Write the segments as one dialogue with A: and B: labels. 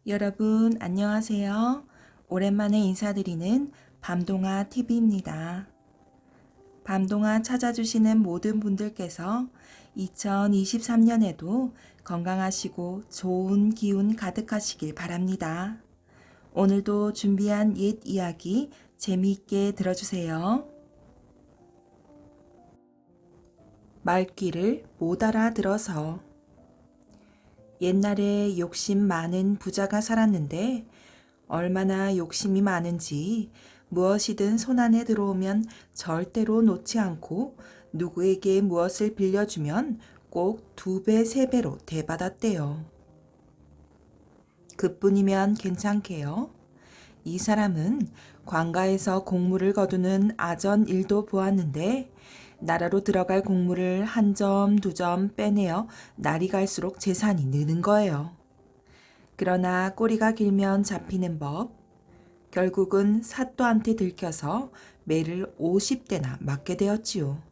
A: 여러분, 안녕하세요. 오랜만에 인사드리는 밤동아 TV입니다. 밤동아 찾아주시는 모든 분들께서 2023년에도 건강하시고 좋은 기운 가득하시길 바랍니다. 오늘도 준비한 옛 이야기 재미있게 들어주세요. 말귀를 못 알아들어서. 옛날에 욕심 많은 부자가 살았는데 얼마나 욕심이 많은지 무엇이든 손안에 들어오면 절대로 놓지 않고 누구에게 무엇을 빌려주면 꼭 2배, 3배로 되받았대요. 그뿐이면 괜찮게요. 이 사람은 관가에서 공물을 거두는 아전 일도 보았는데 나라로 들어갈 공물을 한 점, 2점 빼내어 날이 갈수록 재산이 느는 거예요. 그러나 꼬리가 길면 잡히는 법. 결국은 사또한테 들켜서 매를 50대나 맞게 되었지요.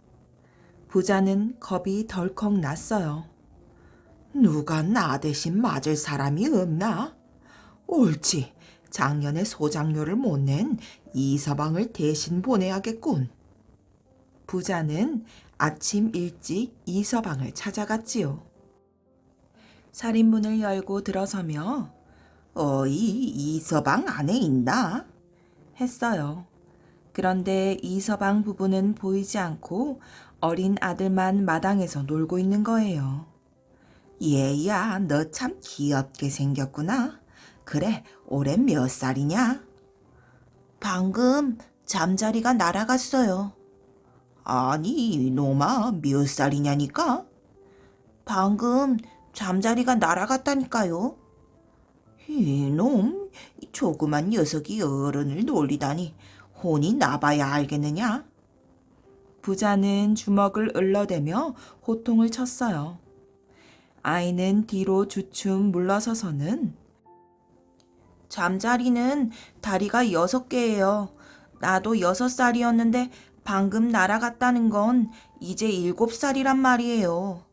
A: 부자는 겁이 덜컥 났어요. 누가 나 대신 맞을 사람이 없나? 옳지. 작년에 소장료를 못 낸 이서방을 대신 보내야겠군. 부자는 아침 일찍 이서방을 찾아갔지요. 살인문을 열고 들어서며 어이 이서방 안에 있나? 했어요. 그런데 이서방 부부는 보이지 않고 어린 아들만 마당에서 놀고 있는 거예요. 얘야, 너 참 귀엽게 생겼구나. 그래, 올해 몇 살이냐? 방금 잠자리가 날아갔어요. 아니, 이놈아, 몇 살이냐니까? 방금 잠자리가 날아갔다니까요. 이놈, 조그만 녀석이 어른을 놀리다니 혼이 나봐야 알겠느냐? 부자는 주먹을 을러대며 호통을 쳤어요. 아이는 뒤로 주춤 물러서서는 잠자리는 다리가 6개예요. 나도 6살이었는데 방금 날아갔다는 건 이제 7살이란 말이에요.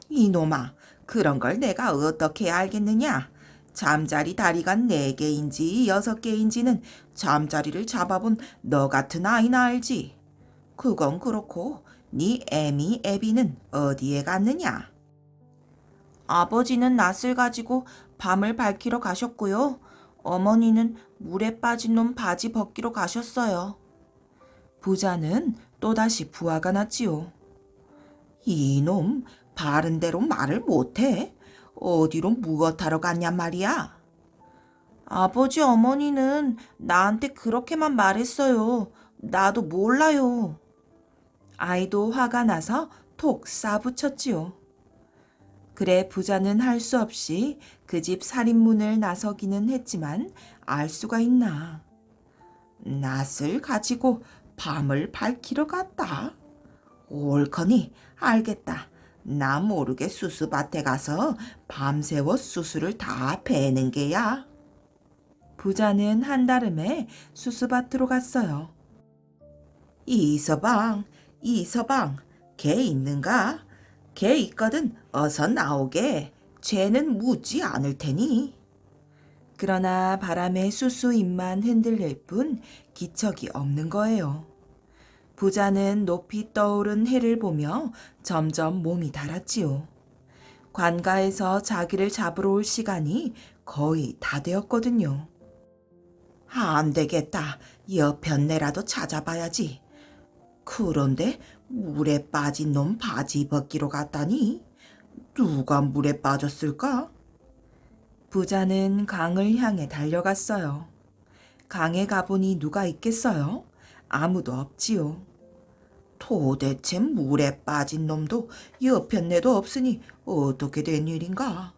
A: 이놈아, 그런 걸 내가 어떻게 알겠느냐? 잠자리 다리가 4개인지 6개인지는 잠자리를 잡아본 너 같은 아이나 알지. 그건 그렇고 네 애미 애비는 어디에 갔느냐? 아버지는 낫을 가지고 밤을 밝히러 가셨고요. 어머니는 물에 빠진 놈 바지 벗기러 가셨어요. 부자는 또다시 부하가 났지요. 이놈 바른 대로 말을 못해? 어디로 무엇하러 갔냔 말이야? 아버지 어머니는 나한테 그렇게만 말했어요. 나도 몰라요. 아이도 화가 나서 톡 싸붙였지요. 그래 부자는 할 수 없이 그 집 살인문을 나서기는 했지만 알 수가 있나. 낫을 가지고 밤을 밝히러 갔다. 옳거니 알겠다. 나 모르게 수수밭에 가서 밤새워 수수를 다 베는 게야. 부자는 한달음에 수수밭으로 갔어요. 이서방, 이서방, 개 있는가? 개 있거든 어서 나오게. 죄는 묻지 않을 테니. 그러나 바람에 수수 잎만 흔들릴 뿐 기척이 없는 거예요. 부자는 높이 떠오른 해를 보며 점점 몸이 달았지요. 관가에서 자기를 잡으러 올 시간이 거의 다 되었거든요. 안 되겠다. 여편네라도 찾아봐야지. 그런데 물에 빠진 놈 바지 벗기로 갔다니? 누가 물에 빠졌을까? 부자는 강을 향해 달려갔어요. 강에 가보니 누가 있겠어요? 아무도 없지요. 도대체 물에 빠진 놈도 여편네도 없으니 어떻게 된 일인가?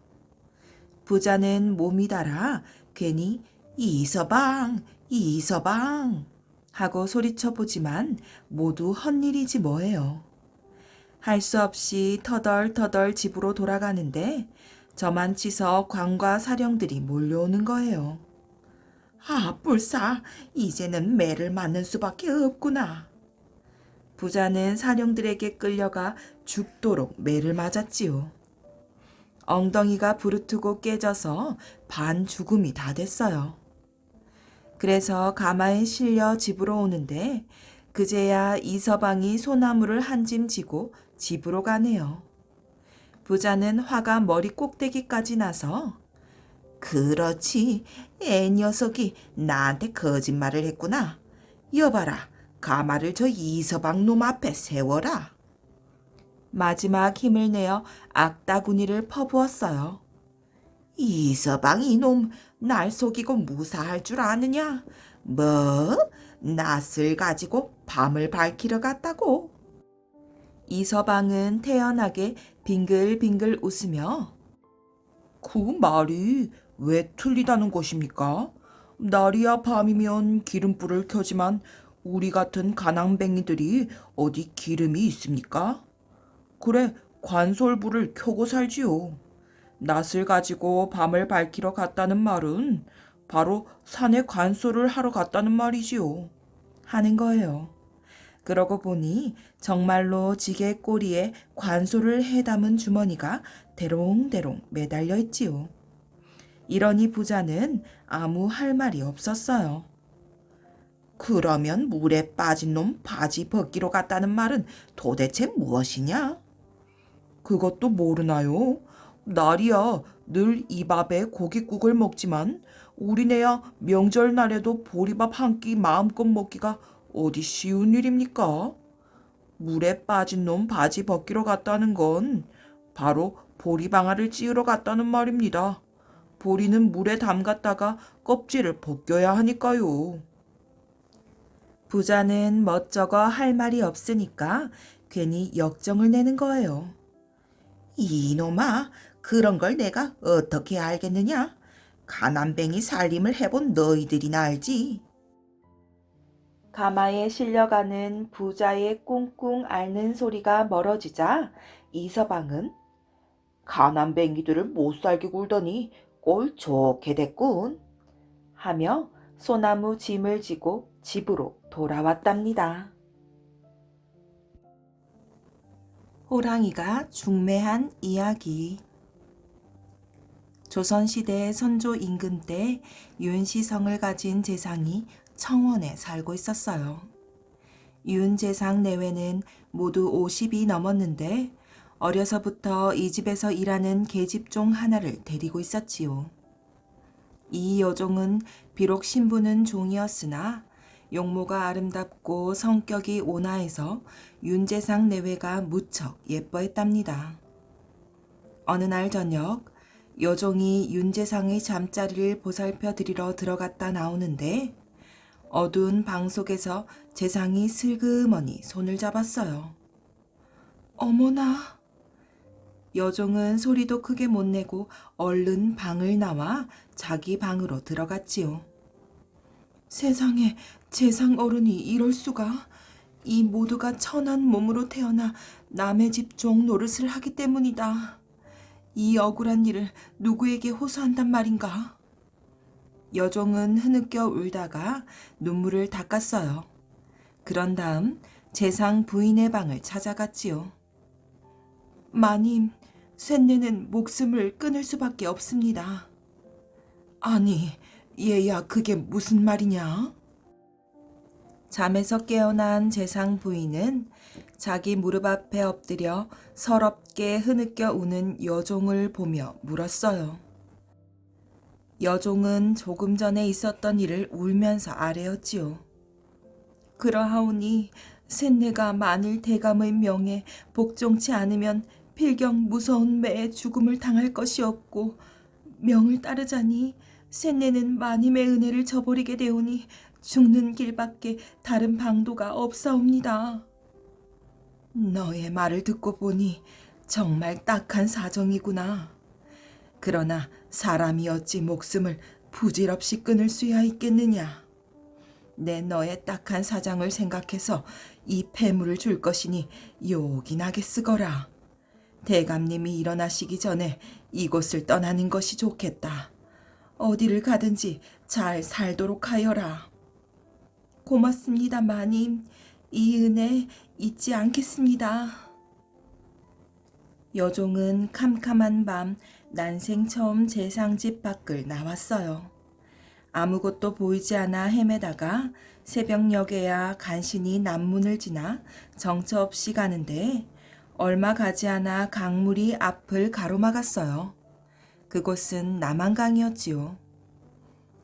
A: 부자는 몸이 달아 괜히 이서방, 이서방 하고 소리쳐 보지만 모두 헛일이지 뭐예요. 할 수 없이 터덜터덜 집으로 돌아가는데 저만 치서 관과 사령들이 몰려오는 거예요. 아, 뿔싸, 이제는 매를 맞는 수밖에 없구나. 부자는 사령들에게 끌려가 죽도록 매를 맞았지요. 엉덩이가 부르트고 깨져서 반 죽음이 다 됐어요. 그래서 가마에 실려 집으로 오는데 그제야 이서방이 소나무를 한 짐 지고 집으로 가네요. 부자는 화가 머리 꼭대기까지 나서 그렇지, 애 녀석이 나한테 거짓말을 했구나. 여봐라, 가마를 저 이서방 놈 앞에 세워라. 마지막 힘을 내어 악다구니를 퍼부었어요. 이서방 이놈, 날 속이고 무사할 줄 아느냐? 뭐? 낫을 가지고 밤을 밝히러 갔다고? 이서방은 태연하게 빙글빙글 웃으며 그 말이 왜 틀리다는 것입니까? 날이야 밤이면 기름불을 켜지만 우리 같은 가난뱅이들이 어디 기름이 있습니까? 그래, 관솔불을 켜고 살지요. 낫을 가지고 밤을 밝히러 갔다는 말은 바로 산에 관솔을 하러 갔다는 말이지요. 하는 거예요. 그러고 보니 정말로 지게 꼬리에 관솔을 해 담은 주머니가 대롱대롱 매달려 있지요. 이러니 부자는 아무 할 말이 없었어요. 그러면 물에 빠진 놈 바지 벗기러 갔다는 말은 도대체 무엇이냐? 그것도 모르나요? 날이야 늘 이 밥에 고깃국을 먹지만 우리네야 명절날에도 보리밥 한 끼 마음껏 먹기가 어디 쉬운 일입니까? 물에 빠진 놈 바지 벗기러 갔다는 건 바로 보리방아를 찌우러 갔다는 말입니다. 보리는 물에 담갔다가 껍질을 벗겨야 하니까요. 부자는 멋쩍어 할 말이 없으니까 괜히 역정을 내는 거예요. 이놈아, 그런 걸 내가 어떻게 알겠느냐? 가난뱅이 살림을 해본 너희들이나 알지. 가마에 실려가는 부자의 꿍꿍 앓는 소리가 멀어지자 이서방은 가난뱅이들을 못살게 굴더니 꼴 좋게 됐군 하며 소나무 짐을 지고 집으로 돌아왔답니다. 호랑이가 중매한 이야기. 조선시대 선조 임금 때 윤시성을 가진 재상이 청원에 살고 있었어요. 윤 재상 내외는 모두 50이 넘었는데 어려서부터 이 집에서 일하는 계집종 하나를 데리고 있었지요. 이 여종은 비록 신부는 종이었으나 용모가 아름답고 성격이 온화해서 윤재상 내외가 무척 예뻐했답니다. 어느 날 저녁 여종이 윤재상의 잠자리를 보살펴 드리러 들어갔다 나오는데 어두운 방 속에서 재상이 슬그머니 손을 잡았어요. 어머나! 여종은 소리도 크게 못 내고 얼른 방을 나와 자기 방으로 들어갔지요. 세상에, 재상 어른이 이럴 수가. 이 모두가 천한 몸으로 태어나 남의 집 종 노릇을 하기 때문이다. 이 억울한 일을 누구에게 호소한단 말인가? 여종은 흐느껴 울다가 눈물을 닦았어요. 그런 다음 재상 부인의 방을 찾아갔지요. 마님, 쇳내는 목숨을 끊을 수밖에 없습니다. 아니, 얘야 그게 무슨 말이냐? 잠에서 깨어난 재상 부인은 자기 무릎 앞에 엎드려 서럽게 흐느껴 우는 여종을 보며 물었어요. 여종은 조금 전에 있었던 일을 울면서 아뢰었지요. 그러하오니 쇳내가 만일 대감의 명에 복종치 않으면 필경 무서운 매의 죽음을 당할 것이 없고 명을 따르자니 쇳내는 마님의 은혜를 저버리게 되오니 죽는 길밖에 다른 방도가 없사옵니다. 너의 말을 듣고 보니 정말 딱한 사정이구나. 그러나 사람이 어찌 목숨을 부질없이 끊을 수야 있겠느냐. 내 너의 딱한 사정을 생각해서 이 폐물을 줄 것이니 요긴하게 쓰거라. 대감님이 일어나시기 전에 이곳을 떠나는 것이 좋겠다. 어디를 가든지 잘 살도록 하여라. 고맙습니다, 마님. 이 은혜 잊지 않겠습니다. 여종은 캄캄한 밤 난생 처음 재상집 밖을 나왔어요. 아무것도 보이지 않아 헤매다가 새벽녘에야 간신히 남문을 지나 정처 없이 가는데 얼마 가지 않아 강물이 앞을 가로막았어요. 그곳은 남한강이었지요.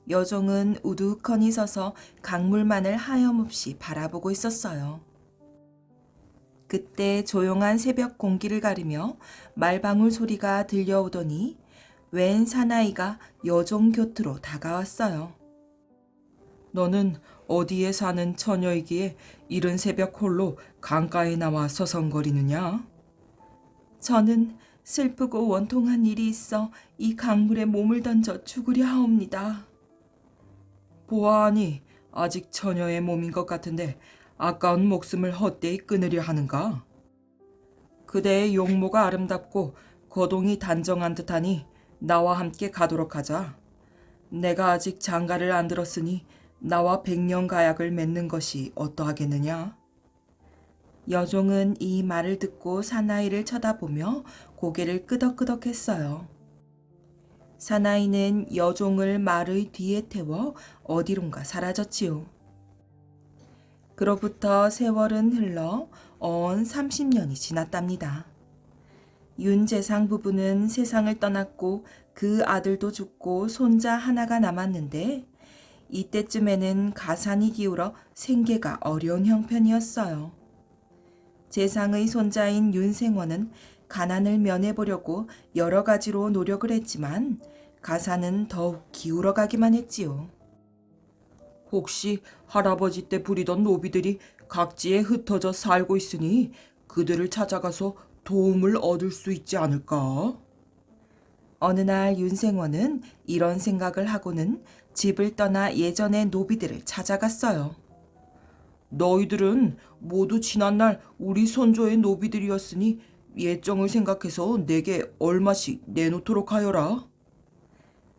A: 여종은 우두커니 서서 강물만을 하염없이 바라보고 있었어요. 그때 조용한 새벽 공기를 가르며 말방울 소리가 들려오더니 웬 사나이가 여종 곁으로 다가왔어요. 너는 어디에 사는 처녀이기에 이른 새벽 홀로 강가에 나와 서성거리느냐? 저는 슬프고 원통한 일이 있어 이 강물에 몸을 던져 죽으려 하옵니다. 보아하니 아직 처녀의 몸인 것 같은데 아까운 목숨을 헛되이 끊으려 하는가? 그대의 용모가 아름답고 거동이 단정한 듯하니 나와 함께 가도록 하자. 내가 아직 장가를 안 들었으니 나와 백년 가약을 맺는 것이 어떠하겠느냐? 여종은 이 말을 듣고 사나이를 쳐다보며 고개를 끄덕끄덕했어요. 사나이는 여종을 말의 뒤에 태워 어디론가 사라졌지요. 그로부터 세월은 흘러 어언 30년이 지났답니다. 윤재상 부부는 세상을 떠났고 그 아들도 죽고 손자 하나가 남았는데 이때쯤에는 가산이 기울어 생계가 어려운 형편이었어요. 재상의 손자인 윤생원은 가난을 면해보려고 여러 가지로 노력을 했지만 가산은 더욱 기울어가기만 했지요. 혹시 할아버지 때 부리던 노비들이 각지에 흩어져 살고 있으니 그들을 찾아가서 도움을 얻을 수 있지 않을까? 어느 날 윤생원은 이런 생각을 하고는 집을 떠나 예전의 노비들을 찾아갔어요. 너희들은 모두 지난날 우리 선조의 노비들이었으니 예정을 생각해서 내게 얼마씩 내놓도록 하여라.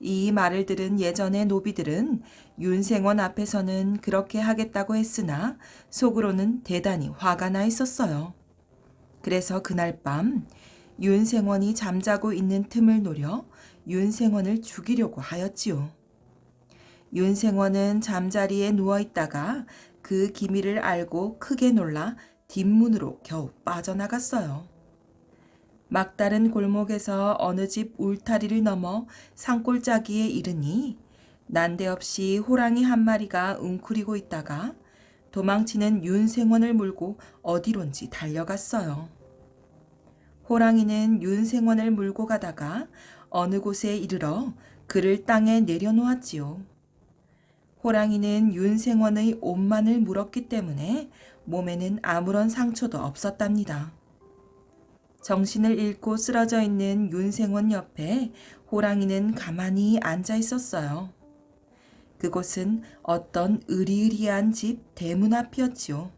A: 이 말을 들은 예전의 노비들은 윤생원 앞에서는 그렇게 하겠다고 했으나 속으로는 대단히 화가 나 있었어요. 그래서 그날 밤 윤생원이 잠자고 있는 틈을 노려 윤생원을 죽이려고 하였지요. 윤생원은 잠자리에 누워있다가 그 기미를 알고 크게 놀라 뒷문으로 겨우 빠져나갔어요. 막다른 골목에서 어느 집 울타리를 넘어 산골짜기에 이르니 난데없이 호랑이 한 마리가 웅크리고 있다가 도망치는 윤생원을 물고 어디론지 달려갔어요. 호랑이는 윤생원을 물고 가다가 어느 곳에 이르러 그를 땅에 내려놓았지요. 호랑이는 윤생원의 옷만을 물었기 때문에 몸에는 아무런 상처도 없었답니다. 정신을 잃고 쓰러져 있는 윤생원 옆에 호랑이는 가만히 앉아 있었어요. 그곳은 어떤 으리으리한 집 대문 앞이었지요.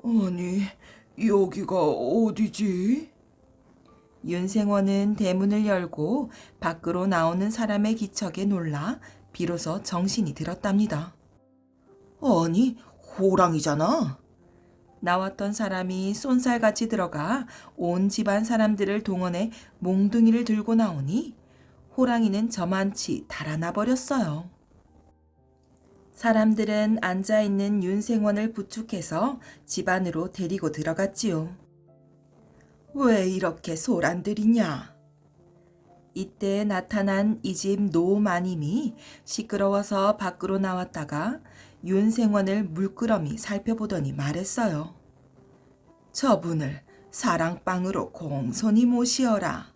A: 아니, 여기가 어디지? 윤생원은 대문을 열고 밖으로 나오는 사람의 기척에 놀라 비로소 정신이 들었답니다. 아니, 호랑이잖아. 나왔던 사람이 쏜살같이 들어가 온 집안 사람들을 동원해 몽둥이를 들고 나오니 호랑이는 저만치 달아나 버렸어요. 사람들은 앉아있는 윤생원을 부축해서 집 안으로 데리고 들어갔지요. 왜 이렇게 소란들이냐? 이때 나타난 이 집 노마님이 시끄러워서 밖으로 나왔다가 윤생원을 물끄러미 살펴보더니 말했어요. 저분을 사랑방으로 공손히 모시어라.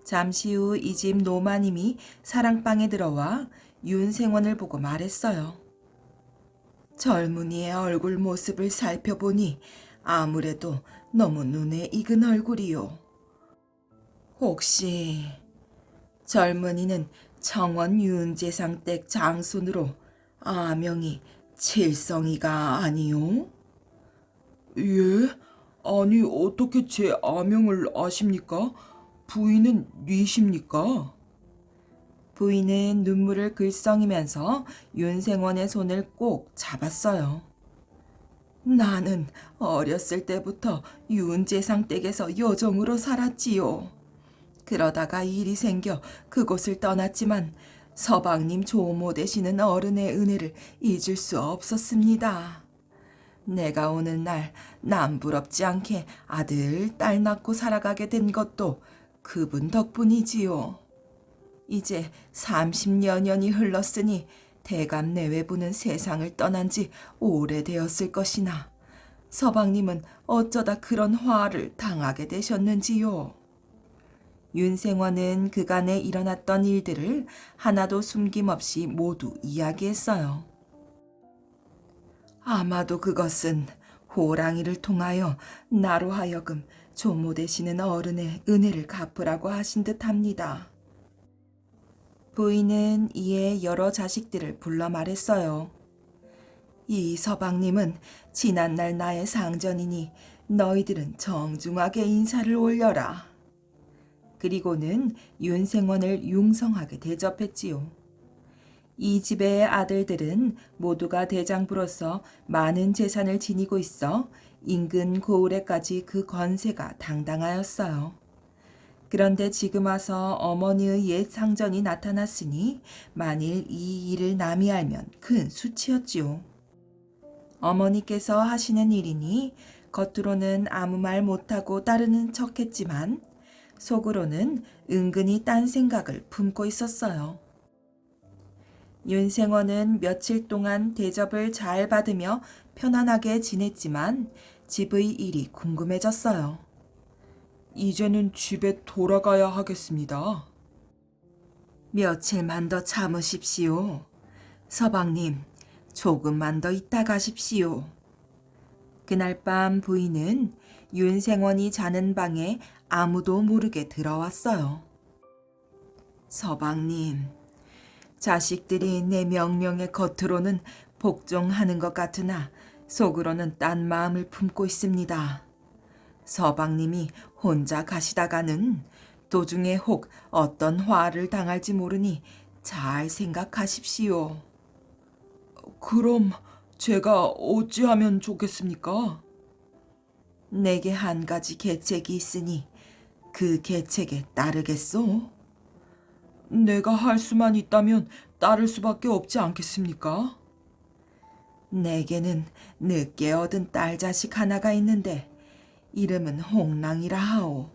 A: 잠시 후 이 집 노마님이 사랑방에 들어와 윤생원을 보고 말했어요. 젊은이의 얼굴 모습을 살펴보니 아무래도 너무 눈에 익은 얼굴이요. 혹시 젊은이는 청원 윤재상 댁 장손으로 아명이 칠성이가 아니요? 예? 아니 어떻게 제 아명을 아십니까? 부인은 뉘십니까? 부인은 눈물을 글썽이면서 윤생원의 손을 꼭 잡았어요. 나는 어렸을 때부터 윤재상 댁에서 여종으로 살았지요. 그러다가 일이 생겨 그곳을 떠났지만 서방님 조모 되시는 어른의 은혜를 잊을 수 없었습니다. 내가 오늘날 남부럽지 않게 아들, 딸 낳고 살아가게 된 것도 그분 덕분이지요. 이제 30여 년이 흘렀으니 대감 내외부는 세상을 떠난 지 오래되었을 것이나 서방님은 어쩌다 그런 화를 당하게 되셨는지요. 윤생원은 그간에 일어났던 일들을 하나도 숨김없이 모두 이야기했어요. 아마도 그것은 호랑이를 통하여 나로 하여금 조모 되시는 어른의 은혜를 갚으라고 하신 듯합니다. 부인은 이에 여러 자식들을 불러 말했어요. 이 서방님은 지난날 나의 상전이니 너희들은 정중하게 인사를 올려라. 그리고는 윤생원을 융성하게 대접했지요. 이 집의 아들들은 모두가 대장부로서 많은 재산을 지니고 있어 인근 고을에까지 그 권세가 당당하였어요. 그런데 지금 와서 어머니의 옛 상전이 나타났으니 만일 이 일을 남이 알면 큰 수치였지요. 어머니께서 하시는 일이니 겉으로는 아무 말 못하고 따르는 척했지만 속으로는 은근히 딴 생각을 품고 있었어요. 윤생원은 며칠 동안 대접을 잘 받으며 편안하게 지냈지만 집의 일이 궁금해졌어요. 이제는 집에 돌아가야 하겠습니다. 며칠만 더 참으십시오. 서방님, 조금만 더 있다 가십시오. 그날 밤 부인은 윤생원이 자는 방에 아무도 모르게 들어왔어요. 서방님, 자식들이 내 명령에 겉으로는 복종하는 것 같으나 속으로는 딴 마음을 품고 있습니다. 서방님이 혼자 가시다가는 도중에 혹 어떤 화를 당할지 모르니 잘 생각하십시오. 그럼 제가 어찌하면 좋겠습니까? 내게 한 가지 계책이 있으니 그 계책에 따르겠소? 내가 할 수만 있다면 따를 수밖에 없지 않겠습니까? 내게는 늦게 얻은 딸 자식 하나가 있는데 이름은 홍랑이라 하오.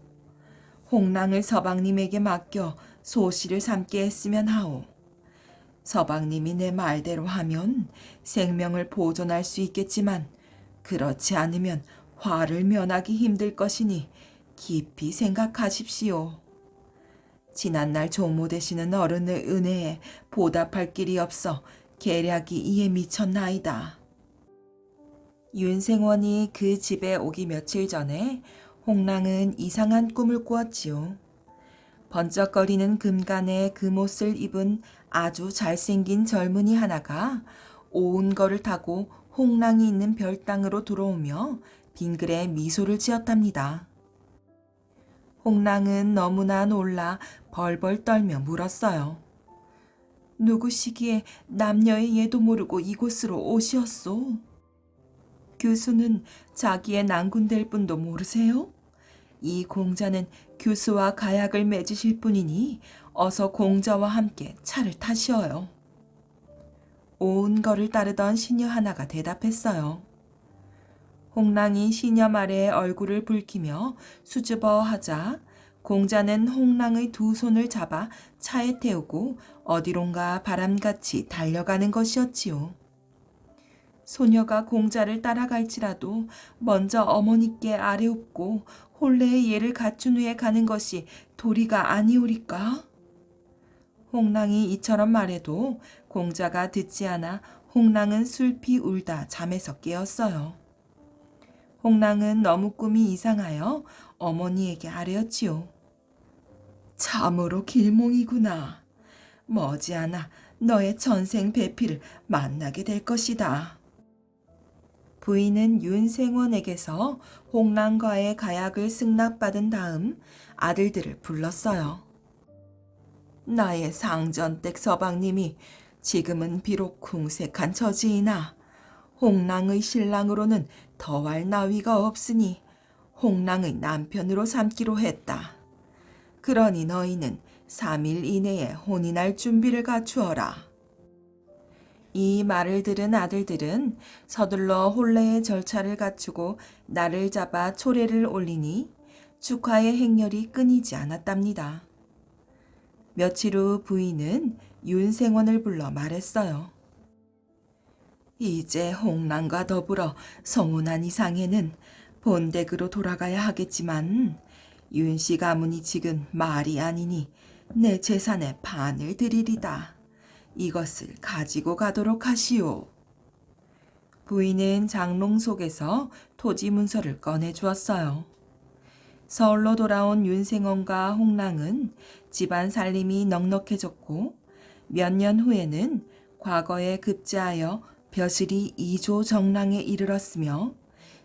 A: 홍랑을 서방님에게 맡겨 소시를 삼게 했으면 하오. 서방님이 내 말대로 하면 생명을 보존할 수 있겠지만 그렇지 않으면 화를 면하기 힘들 것이니 깊이 생각하십시오. 지난날 조모 되시는 어른의 은혜에 보답할 길이 없어 계략이 이에 미쳤나이다. 윤생원이 그 집에 오기 며칠 전에 홍랑은 이상한 꿈을 꾸었지요. 번쩍거리는 금간의 금옷을 입은 아주 잘생긴 젊은이 하나가 온 거를 타고 홍랑이 있는 별당으로 들어오며 빙그레 미소를 지었답니다. 홍랑은 너무나 놀라 벌벌 떨며 물었어요. 누구시기에 남녀의 예도 모르고 이곳으로 오시었소? 교수는 자기의 난군될 뿐도 모르세요? 이 공자는 교수와 가약을 맺으실 분이니 어서 공자와 함께 차를 타시어요. 온 거를 따르던 시녀 하나가 대답했어요. 홍랑이 시녀 말에 얼굴을 붉히며 수줍어 하자 공자는 홍랑의 두 손을 잡아 차에 태우고 어디론가 바람같이 달려가는 것이었지요. 소녀가 공자를 따라갈지라도 먼저 어머니께 아뢰옵고 혼례의 예를 갖춘 후에 가는 것이 도리가 아니오리까? 홍랑이 이처럼 말해도 공자가 듣지 않아 홍랑은 슬피 울다 잠에서 깨었어요. 홍랑은 너무 꿈이 이상하여 어머니에게 아뢰었지요. 참으로 길몽이구나. 머지않아 너의 전생 배필을 만나게 될 것이다. 부인은 윤생원에게서 홍랑과의 가약을 승낙받은 다음 아들들을 불렀어요. 나의 상전댁 서방님이 지금은 비록 궁색한 처지이나 홍랑의 신랑으로는 더할 나위가 없으니 홍랑의 남편으로 삼기로 했다. 그러니 너희는 3일 이내에 혼이 날 준비를 갖추어라. 이 말을 들은 아들들은 서둘러 혼례의 절차를 갖추고 날을 잡아 초례를 올리니 축하의 행렬이 끊이지 않았답니다. 며칠 후 부인은 윤생원을 불러 말했어요. 이제 홍랑과 더불어 성운한 이상에는 본댁으로 돌아가야 하겠지만 윤씨 가문이 지금 말이 아니니 내 재산의 반을 드리리다. 이것을 가지고 가도록 하시오. 부인은 장롱 속에서 토지 문서를 꺼내 주었어요. 서울로 돌아온 윤생원과 홍랑은 집안 살림이 넉넉해졌고 몇 년 후에는 과거에 급제하여 벼슬이 2조 정랑에 이르렀으며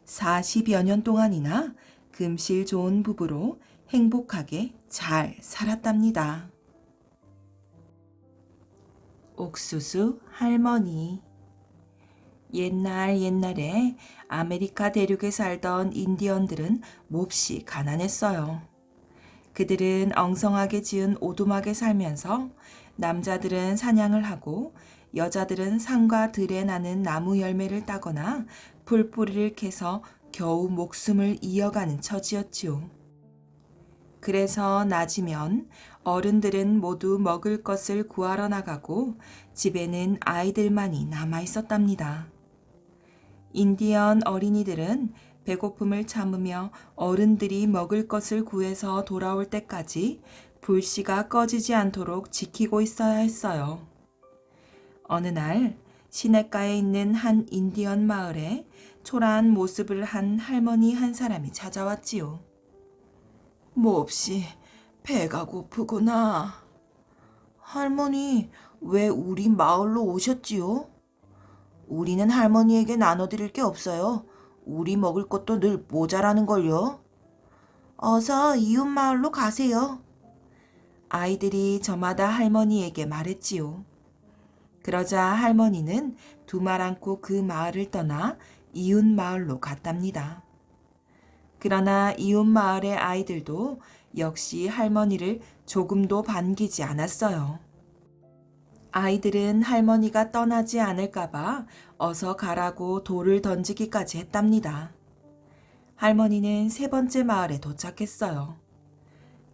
A: 40여 년 동안이나 금실 좋은 부부로 행복하게 잘 살았답니다. 옥수수 할머니. 옛날에 아메리카 대륙에 살던 인디언들은 몹시 가난했어요. 그들은 엉성하게 지은 오두막에 살면서 남자들은 사냥을 하고 여자들은 산과 들에 나는 나무 열매를 따거나 풀뿌리를 캐서 겨우 목숨을 이어가는 처지였지요. 그래서 낮이면 어른들은 모두 먹을 것을 구하러 나가고 집에는 아이들만이 남아 있었답니다. 인디언 어린이들은 배고픔을 참으며 어른들이 먹을 것을 구해서 돌아올 때까지 불씨가 꺼지지 않도록 지키고 있어야 했어요. 어느 날 시냇가에 있는 한 인디언 마을에 초라한 모습을 한 할머니 한 사람이 찾아왔지요. 몹시 배가 고프구나. 할머니, 왜 우리 마을로 오셨지요? 우리는 할머니에게 나눠드릴 게 없어요. 우리 먹을 것도 늘 모자라는걸요. 어서 이웃 마을로 가세요. 아이들이 저마다 할머니에게 말했지요. 그러자 할머니는 두 말 않고 그 마을을 떠나 이웃 마을로 갔답니다. 그러나 이웃 마을의 아이들도 역시 할머니를 조금도 반기지 않았어요. 아이들은 할머니가 떠나지 않을까봐 어서 가라고 돌을 던지기까지 했답니다. 할머니는 세 번째 마을에 도착했어요.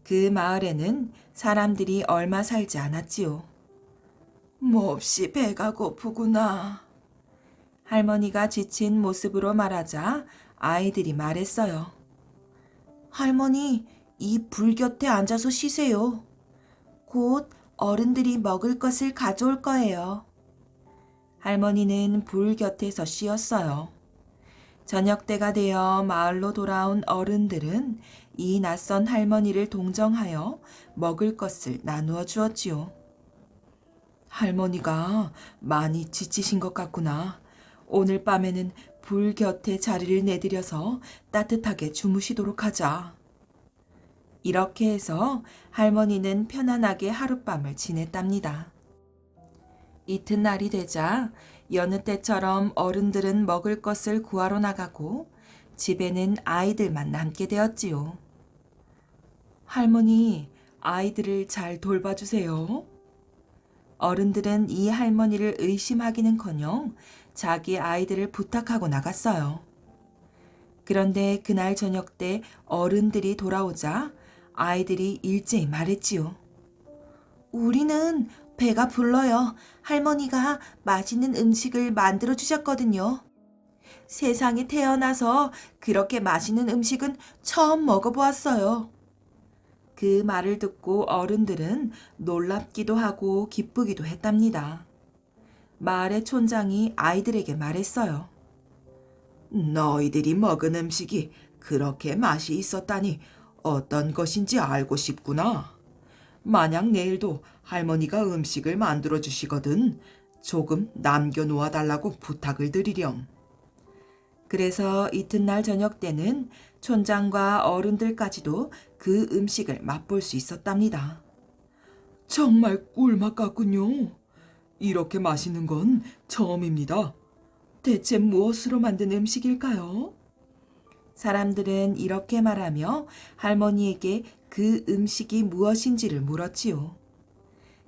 A: 그 마을에는 사람들이 얼마 살지 않았지요. 몹시 배가 고프구나. 할머니가 지친 모습으로 말하자 아이들이 말했어요. 할머니, 이 불 곁에 앉아서 쉬세요. 곧 어른들이 먹을 것을 가져올 거예요. 할머니는 불 곁에서 쉬었어요. 저녁 때가 되어 마을로 돌아온 어른들은 이 낯선 할머니를 동정하여 먹을 것을 나누어 주었지요. 할머니가 많이 지치신 것 같구나. 오늘 밤에는 불 곁에 자리를 내드려서 따뜻하게 주무시도록 하자. 이렇게 해서 할머니는 편안하게 하룻밤을 지냈답니다. 이튿날이 되자 여느 때처럼 어른들은 먹을 것을 구하러 나가고 집에는 아이들만 남게 되었지요. 할머니, 아이들을 잘 돌봐주세요. 어른들은 이 할머니를 의심하기는커녕 자기 아이들을 부탁하고 나갔어요. 그런데 그날 저녁 때 어른들이 돌아오자 아이들이 일제히 말했지요. 우리는 배가 불러요. 할머니가 맛있는 음식을 만들어 주셨거든요. 세상에 태어나서 그렇게 맛있는 음식은 처음 먹어보았어요. 그 말을 듣고 어른들은 놀랍기도 하고 기쁘기도 했답니다. 마을의 촌장이 아이들에게 말했어요. 너희들이 먹은 음식이 그렇게 맛이 있었다니 어떤 것인지 알고 싶구나. 만약 내일도 할머니가 음식을 만들어 주시거든 조금 남겨놓아 달라고 부탁을 드리렴. 그래서 이튿날 저녁 때는 촌장과 어른들까지도 그 음식을 맛볼 수 있었답니다. 정말 꿀맛 같군요. 이렇게 맛있는 건 처음입니다. 대체 무엇으로 만든 음식일까요? 사람들은 이렇게 말하며 할머니에게 그 음식이 무엇인지를 물었지요.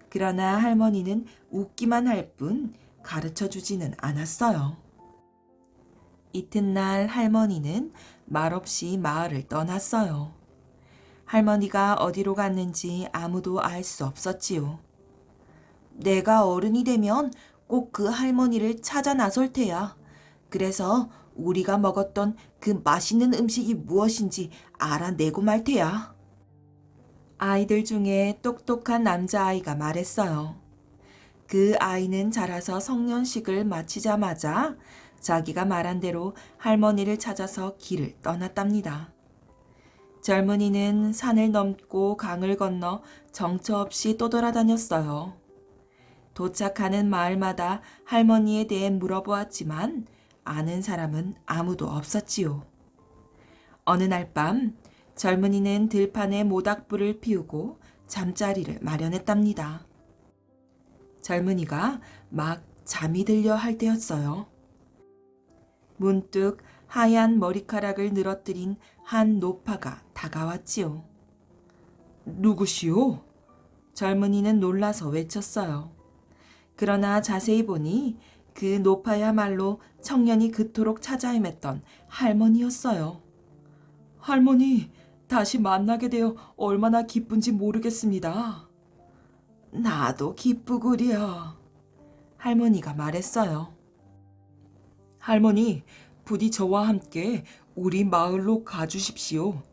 A: 그러나 할머니는 웃기만 할 뿐 가르쳐 주지는 않았어요. 이튿날 할머니는 말없이 마을을 떠났어요. 할머니가 어디로 갔는지 아무도 알 수 없었지요. 내가 어른이 되면 꼭 그 할머니를 찾아 나설 테야. 그래서 우리가 먹었던 그 맛있는 음식이 무엇인지 알아내고 말 테야. 아이들 중에 똑똑한 남자아이가 말했어요. 그 아이는 자라서 성년식을 마치자마자 자기가 말한 대로 할머니를 찾아서 길을 떠났답니다. 젊은이는 산을 넘고 강을 건너 정처 없이 떠돌아다녔어요. 도착하는 마을마다 할머니에 대해 물어보았지만 아는 사람은 아무도 없었지요. 어느 날 밤 젊은이는 들판에 모닥불을 피우고 잠자리를 마련했답니다. 젊은이가 막 잠이 들려 할 때였어요. 문득 하얀 머리카락을 늘어뜨린 한 노파가 다가왔지요. 누구시오? 젊은이는 놀라서 외쳤어요. 그러나 자세히 보니 그 노파야말로 청년이 그토록 찾아 헤맸던 할머니였어요. 할머니, 다시 만나게 되어 얼마나 기쁜지 모르겠습니다. 나도 기쁘구려. 할머니가 말했어요. 할머니, 부디 저와 함께 우리 마을로 가주십시오.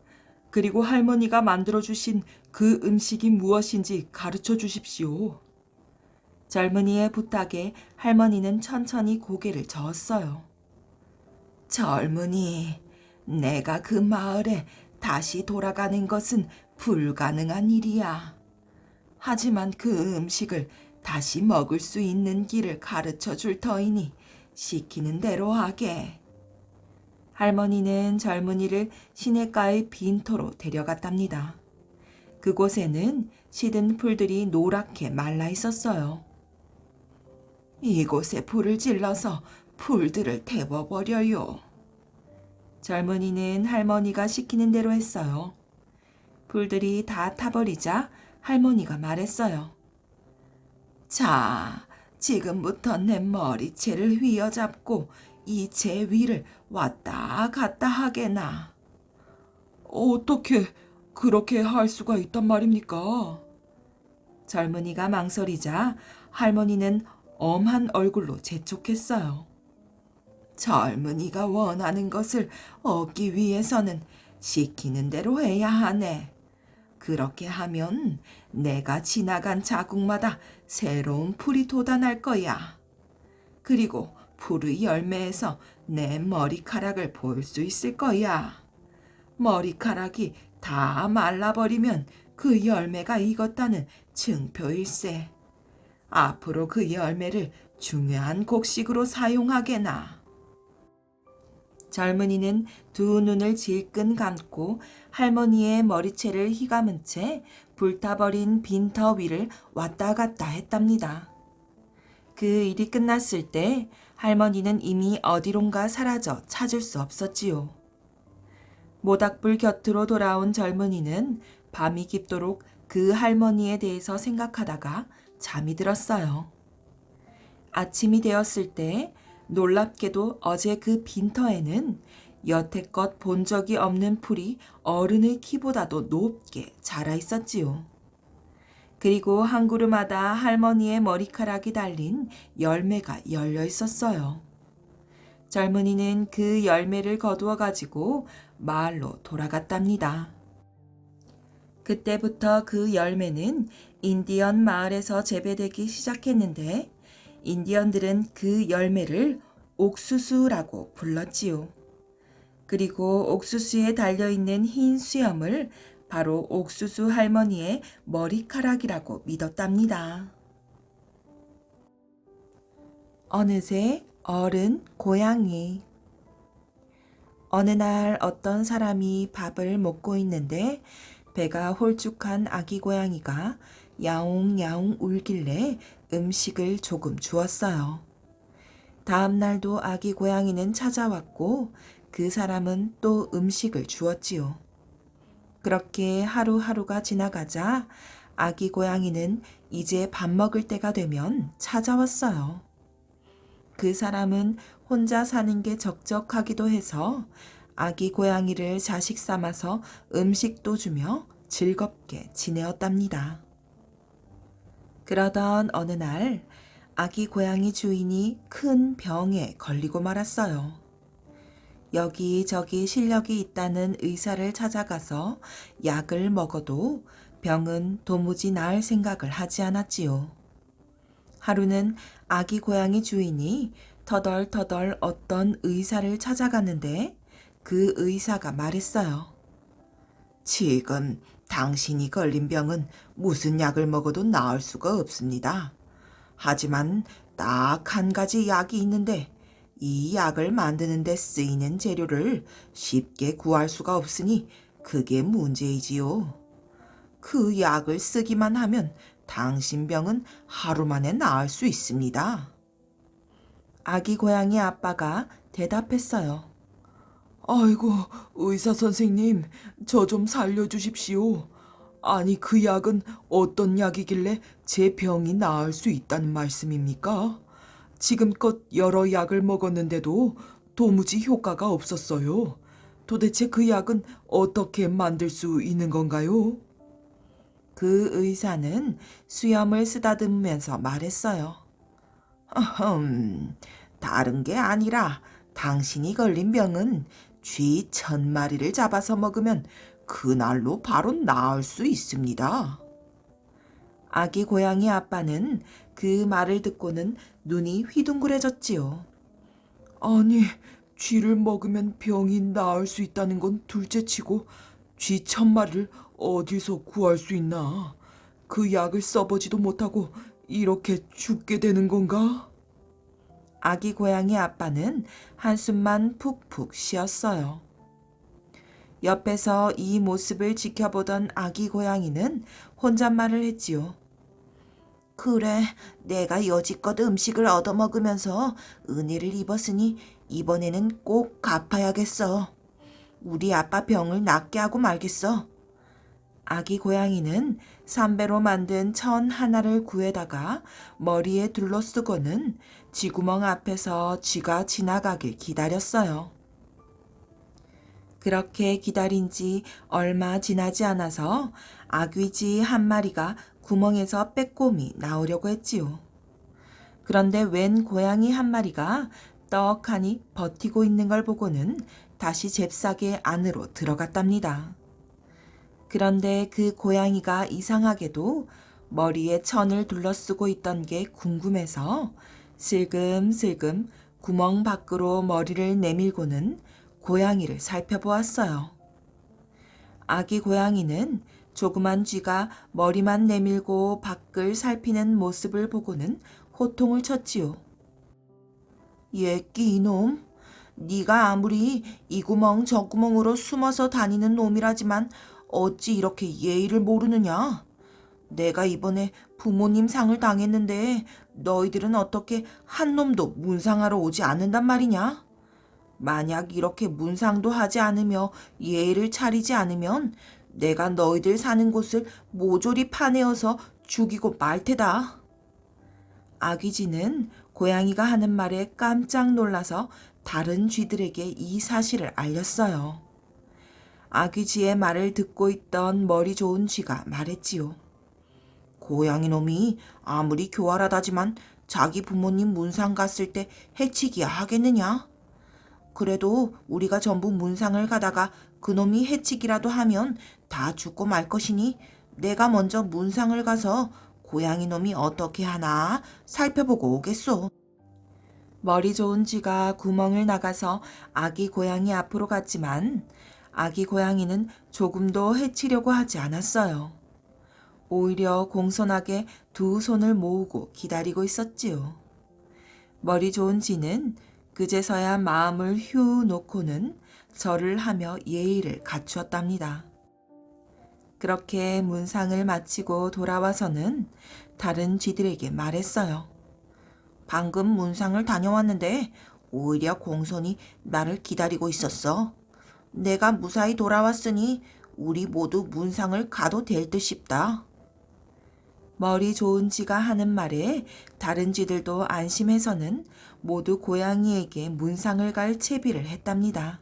A: 그리고 할머니가 만들어주신 그 음식이 무엇인지 가르쳐 주십시오. 젊은이의 부탁에 할머니는 천천히 고개를 저었어요. 젊은이, 내가 그 마을에 다시 돌아가는 것은 불가능한 일이야. 하지만 그 음식을 다시 먹을 수 있는 길을 가르쳐 줄 터이니 시키는 대로 하게. 할머니는 젊은이를 시냇가의 빈터로 데려갔답니다. 그곳에는 시든 풀들이 노랗게 말라 있었어요. 이곳에 불을 질러서 풀들을 태워버려요. 젊은이는 할머니가 시키는 대로 했어요. 풀들이 다 타버리자 할머니가 말했어요. 자, 지금부터 내 머리채를 휘어잡고 이 제 위를 왔다 갔다 하게나. 어떻게 그렇게 할 수가 있단 말입니까? 젊은이가 망설이자 할머니는 엄한 얼굴로 재촉했어요. 젊은이가 원하는 것을 얻기 위해서는 시키는 대로 해야 하네. 그렇게 하면 내가 지나간 자국마다 새로운 풀이 돋아날 거야. 그리고 풀의 열매에서 내 머리카락을 볼 수 있을 거야. 머리카락이 다 말라버리면 그 열매가 익었다는 증표일세. 앞으로 그 열매를 중요한 곡식으로 사용하게나. 젊은이는 두 눈을 질끈 감고 할머니의 머리채를 휘감은 채 불타버린 빈터 위를 왔다 갔다 했답니다. 그 일이 끝났을 때 할머니는 이미 어디론가 사라져 찾을 수 없었지요. 모닥불 곁으로 돌아온 젊은이는 밤이 깊도록 그 할머니에 대해서 생각하다가 잠이 들었어요. 아침이 되었을 때 놀랍게도 어제 그 빈터에는 여태껏 본 적이 없는 풀이 어른의 키보다도 높게 자라 있었지요. 그리고 한 그루마다 할머니의 머리카락이 달린 열매가 열려 있었어요. 젊은이는 그 열매를 거두어 가지고 마을로 돌아갔답니다. 그때부터 그 열매는 인디언 마을에서 재배되기 시작했는데 인디언들은 그 열매를 옥수수라고 불렀지요. 그리고 옥수수에 달려있는 흰 수염을 바로 옥수수 할머니의 머리카락이라고 믿었답니다. 어느새 어른 고양이. 어느 날 어떤 사람이 밥을 먹고 있는데 배가 홀쭉한 아기 고양이가 야옹야옹 울길래 음식을 조금 주었어요. 다음 날도 아기 고양이는 찾아왔고 그 사람은 또 음식을 주었지요. 그렇게 하루하루가 지나가자 아기 고양이는 이제 밥 먹을 때가 되면 찾아왔어요. 그 사람은 혼자 사는 게 적적하기도 해서 아기 고양이를 자식 삼아서 음식도 주며 즐겁게 지내었답니다. 그러던 어느 날 아기 고양이 주인이 큰 병에 걸리고 말았어요. 여기저기 실력이 있다는 의사를 찾아가서 약을 먹어도 병은 도무지 나을 생각을 하지 않았지요. 하루는 아기 고양이 주인이 터덜터덜 어떤 의사를 찾아갔는데 그 의사가 말했어요. 지금 당신이 걸린 병은 무슨 약을 먹어도 나을 수가 없습니다. 하지만 딱 한 가지 약이 있는데 이 약을 만드는 데 쓰이는 재료를 쉽게 구할 수가 없으니 그게 문제이지요. 그 약을 쓰기만 하면 당신 병은 하루 만에 나을 수 있습니다. 아기 고양이 아빠가 대답했어요. 아이고, 의사 선생님, 저 좀 살려주십시오. 아니, 그 약은 어떤 약이길래 제 병이 나을 수 있다는 말씀입니까? 지금껏 여러 약을 먹었는데도 도무지 효과가 없었어요. 도대체 그 약은 어떻게 만들 수 있는 건가요? 그 의사는 수염을 쓰다듬으면서 말했어요. 다른 게 아니라 당신이 걸린 병은 쥐 1000마리를 잡아서 먹으면 그날로 바로 나을 수 있습니다. 아기 고양이 아빠는 그 말을 듣고는 눈이 휘둥그레졌지요. 아니, 쥐를 먹으면 병이 나을 수 있다는 건 둘째치고 쥐 1000마리를 어디서 구할 수 있나? 그 약을 써보지도 못하고 이렇게 죽게 되는 건가? 아기 고양이 아빠는 한숨만 푹푹 쉬었어요. 옆에서 이 모습을 지켜보던 아기 고양이는 혼잣말을 했지요. 그래, 내가 여지껏 음식을 얻어먹으면서 은혜를 입었으니 이번에는 꼭 갚아야겠어. 우리 아빠 병을 낫게 하고 말겠어. 아기 고양이는 삼배로 만든 천 하나를 구해다가 머리에 둘러쓰고는 쥐구멍 앞에서 쥐가 지나가길 기다렸어요. 그렇게 기다린 지 얼마 지나지 않아서 아귀쥐 한 마리가 구멍에서 빼꼼히 나오려고 했지요. 그런데 웬 고양이 한 마리가 떡하니 버티고 있는 걸 보고는 다시 잽싸게 안으로 들어갔답니다. 그런데 그 고양이가 이상하게도 머리에 천을 둘러쓰고 있던 게 궁금해서 슬금슬금 구멍 밖으로 머리를 내밀고는 고양이를 살펴보았어요. 아기 고양이는 조그만 쥐가 머리만 내밀고 밖을 살피는 모습을 보고는 호통을 쳤지요. 예끼 이놈, 네가 아무리 이 구멍 저 구멍으로 숨어서 다니는 놈이라지만 어찌 이렇게 예의를 모르느냐? 내가 이번에 부모님 상을 당했는데 너희들은 어떻게 한 놈도 문상하러 오지 않는단 말이냐? 만약 이렇게 문상도 하지 않으며 예의를 차리지 않으면 내가 너희들 사는 곳을 모조리 파내어서 죽이고 말 테다. 아귀쥐는 고양이가 하는 말에 깜짝 놀라서 다른 쥐들에게 이 사실을 알렸어요. 아귀쥐의 말을 듣고 있던 머리 좋은 쥐가 말했지요. 고양이 놈이 아무리 교활하다지만 자기 부모님 문상 갔을 때 해치기야 하겠느냐? 그래도 우리가 전부 문상을 가다가 그놈이 해치기라도 하면 다 죽고 말 것이니 내가 먼저 문상을 가서 고양이 놈이 어떻게 하나 살펴보고 오겠소. 머리 좋은 쥐가 구멍을 나가서 아기 고양이 앞으로 갔지만 아기 고양이는 조금도 해치려고 하지 않았어요. 오히려 공손하게 두 손을 모으고 기다리고 있었지요. 머리 좋은 쥐는 그제서야 마음을 휴 놓고는 절을 하며 예의를 갖추었답니다. 그렇게 문상을 마치고 돌아와서는 다른 쥐들에게 말했어요. 방금 문상을 다녀왔는데 오히려 공손히 나를 기다리고 있었어. 내가 무사히 돌아왔으니 우리 모두 문상을 가도 될 듯 싶다. 머리 좋은 쥐가 하는 말에 다른 쥐들도 안심해서는 모두 고양이에게 문상을 갈 채비를 했답니다.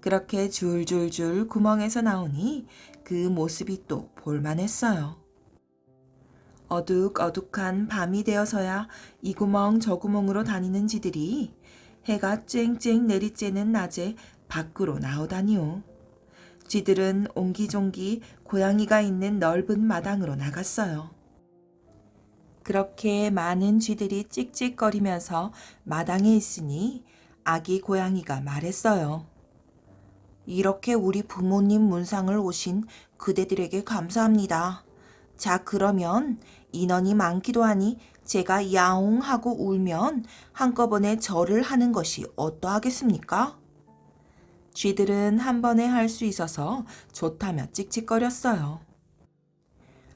A: 그렇게 줄줄줄 구멍에서 나오니 그 모습이 또 볼만했어요. 어둑어둑한 밤이 되어서야 이 구멍 저 구멍으로 다니는 쥐들이 해가 쨍쨍 내리쬐는 낮에 밖으로 나오다니요. 쥐들은 옹기종기 고양이가 있는 넓은 마당으로 나갔어요. 그렇게 많은 쥐들이 찍찍거리면서 마당에 있으니 아기 고양이가 말했어요. 이렇게 우리 부모님 문상을 오신 그대들에게 감사합니다. 자, 그러면 인원이 많기도 하니 제가 야옹 하고 울면 한꺼번에 절을 하는 것이 어떠하겠습니까? 쥐들은 한 번에 할 수 있어서 좋다며 찍찍거렸어요.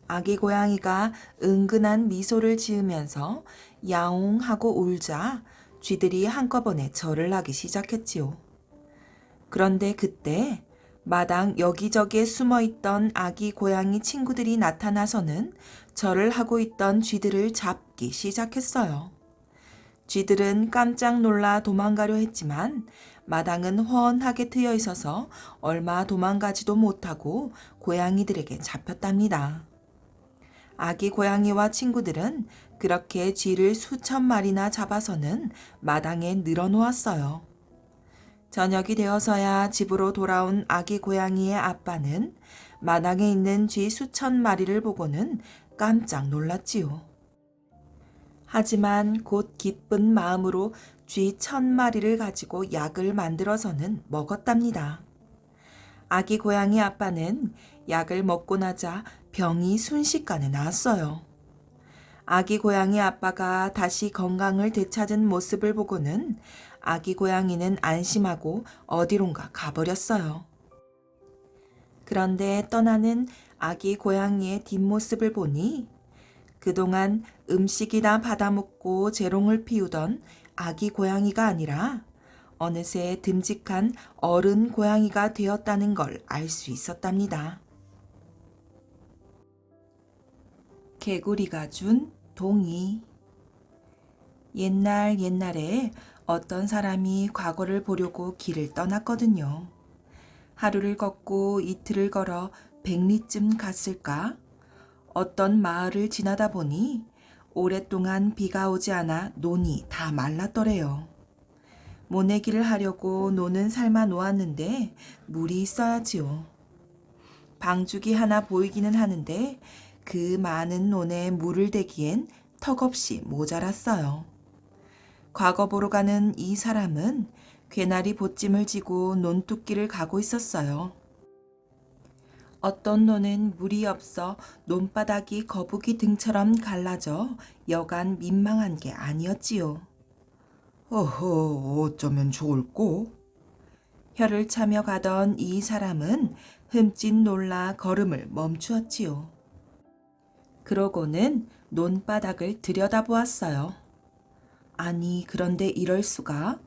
A: 아기 고양이가 은근한 미소를 지으면서 야옹 하고 울자 쥐들이 한꺼번에 절을 하기 시작했지요. 그런데 그때 마당 여기저기에 숨어있던 아기 고양이 친구들이 나타나서는 절을 하고 있던 쥐들을 잡기 시작했어요. 쥐들은 깜짝 놀라 도망가려 했지만 마당은 훤하게 트여 있어서 얼마 도망가지도 못하고 고양이들에게 잡혔답니다. 아기 고양이와 친구들은 그렇게 쥐를 수천 마리나 잡아서는 마당에 늘어놓았어요. 저녁이 되어서야 집으로 돌아온 아기 고양이의 아빠는 마당에 있는 쥐 수천 마리를 보고는 깜짝 놀랐지요. 하지만 곧 기쁜 마음으로 쥐 1000마리를 가지고 약을 만들어서는 먹었답니다. 아기 고양이 아빠는 약을 먹고 나자 병이 순식간에 나았어요. 아기 고양이 아빠가 다시 건강을 되찾은 모습을 보고는 아기 고양이는 안심하고 어디론가 가버렸어요. 그런데 떠나는 아기 고양이의 뒷모습을 보니 그동안 음식이나 받아먹고 재롱을 피우던 아기 고양이가 아니라 어느새 듬직한 어른 고양이가 되었다는 걸 알 수 있었답니다. 개구리가 준 동이. 옛날에 어떤 사람이 과거를 보려고 길을 떠났거든요. 하루를 걷고 이틀을 걸어 100리쯤 갔을까? 어떤 마을을 지나다 보니 오랫동안 비가 오지 않아 논이 다 말랐더래요. 모내기를 하려고 논은 삶아 놓았는데 물이 있어야지요. 방죽이 하나 보이기는 하는데 그 많은 논에 물을 대기엔 턱없이 모자랐어요. 과거 보러 가는 이 사람은 괴나리 보찜을 지고 논뚝길을 가고 있었어요. 어떤 논은 물이 없어 논바닥이 거북이 등처럼 갈라져 여간 민망한 게 아니었지요. 어쩌면 좋을꼬? 혀를 차며 가던 이 사람은 흠칫 놀라 걸음을 멈추었지요. 그러고는 논바닥을 들여다보았어요. 아니, 그런데 이럴 수가?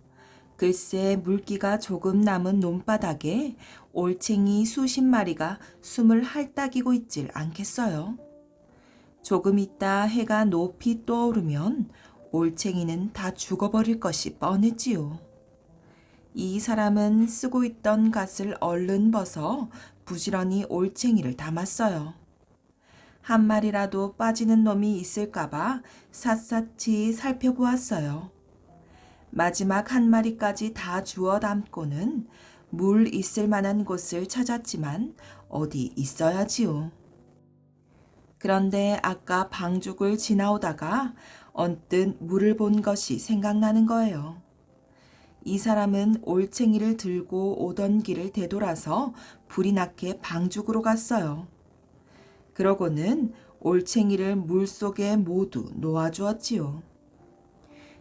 A: 글쎄 물기가 조금 남은 논바닥에 올챙이 수십 마리가 숨을 헐떡이고 있질 않겠어요? 조금 있다 해가 높이 떠오르면 올챙이는 다 죽어버릴 것이 뻔했지요. 이 사람은 쓰고 있던 갓을 얼른 벗어 부지런히 올챙이를 담았어요. 한 마리라도 빠지는 놈이 있을까봐 샅샅이 살펴보았어요. 마지막 한 마리까지 다 주워 담고는 물 있을 만한 곳을 찾았지만 어디 있어야지요. 그런데 아까 방죽을 지나오다가 언뜻 물을 본 것이 생각나는 거예요. 이 사람은 올챙이를 들고 오던 길을 되돌아서 불이 나게 방죽으로 갔어요. 그러고는 올챙이를 물속에 모두 놓아주었지요.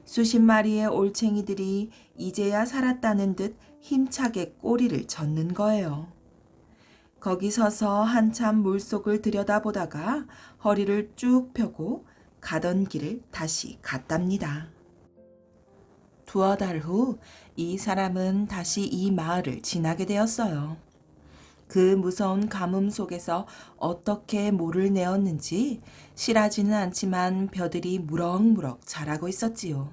A: 수십 마리의 올챙이들이 이제야 살았다는 듯 힘차게 꼬리를 젓는 거예요. 거기 서서 한참 물속을 들여다보다가 허리를 쭉 펴고 가던 길을 다시 갔답니다. 두어 달 후 이 사람은 다시 이 마을을 지나게 되었어요. 그 무서운 가뭄 속에서 어떻게 모를 내었는지 실하지는 않지만 벼들이 무럭무럭 자라고 있었지요.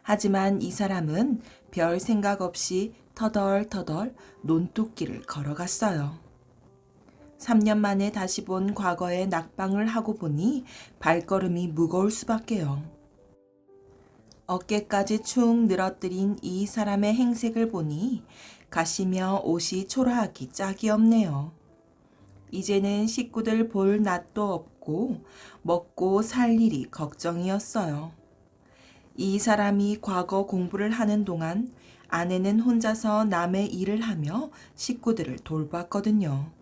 A: 하지만 이 사람은 별 생각 없이 터덜터덜 논뚝길을 걸어갔어요. 3년 만에 다시 본 과거의 낙방을 하고 보니 발걸음이 무거울 수밖에요. 어깨까지 축 늘어뜨린 이 사람의 행색을 보니 가시며 옷이 초라하기 짝이 없네요. 이제는 식구들 볼 낯도 없고 먹고 살 일이 걱정이었어요. 이 사람이 과거 공부를 하는 동안 아내는 혼자서 남의 일을 하며 식구들을 돌봤거든요.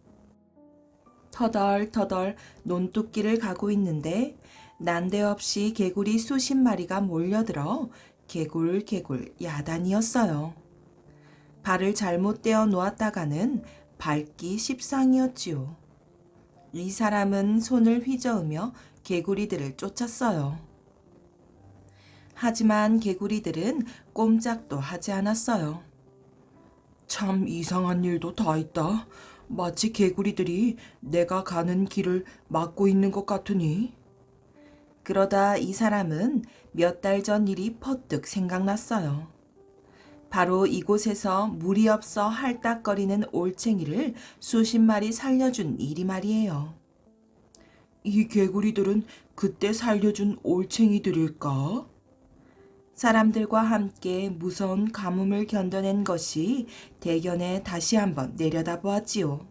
A: 터덜터덜 논뚝길을 가고 있는데 난데없이 개구리 수십 마리가 몰려들어 개굴개굴 야단이었어요. 발을 잘못 떼어 놓았다가는 밟기 십상이었지요. 이 사람은 손을 휘저으며 개구리들을 쫓았어요. 하지만 개구리들은 꼼짝도 하지 않았어요. 참 이상한 일도 다 있다. 마치 개구리들이 내가 가는 길을 막고 있는 것 같으니. 그러다 이 사람은 몇 달 전 일이 퍼뜩 생각났어요. 바로 이곳에서 물이 없어 할딱거리는 올챙이를 수십 마리 살려준 일이 말이에요. 이 개구리들은 그때 살려준 올챙이들일까? 사람들과 함께 무서운 가뭄을 견뎌낸 것이 대견해 다시 한번 내려다보았지요.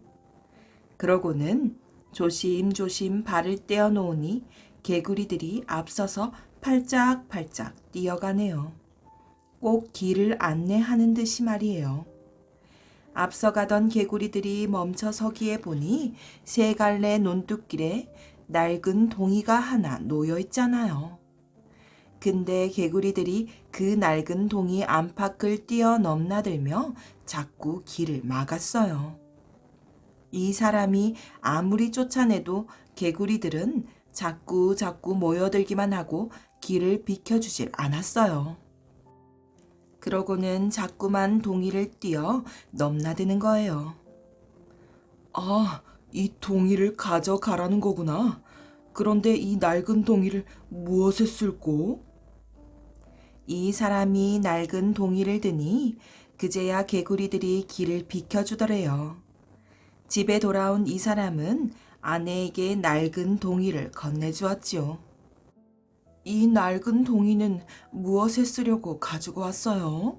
A: 그러고는 조심조심 발을 떼어 놓으니 개구리들이 앞서서 팔짝팔짝 뛰어가네요. 꼭 길을 안내하는 듯이 말이에요. 앞서가던 개구리들이 멈춰 서기에 보니 세 갈래 논뚝길에 낡은 동이가 하나 놓여 있잖아요. 근데 개구리들이 그 낡은 동이 안팎을 뛰어 넘나들며 자꾸 길을 막았어요. 이 사람이 아무리 쫓아내도 개구리들은 자꾸 모여들기만 하고 길을 비켜주질 않았어요. 그러고는 자꾸만 동이를 뛰어 넘나드는 거예요. 아, 이 동이를 가져가라는 거구나. 그런데 이 낡은 동이를 무엇에 쓸꼬? 이 사람이 낡은 동이를 드니 그제야 개구리들이 길을 비켜주더래요. 집에 돌아온 이 사람은 아내에게 낡은 동이를 건네주었지요. 이 낡은 동이는 무엇에 쓰려고 가지고 왔어요?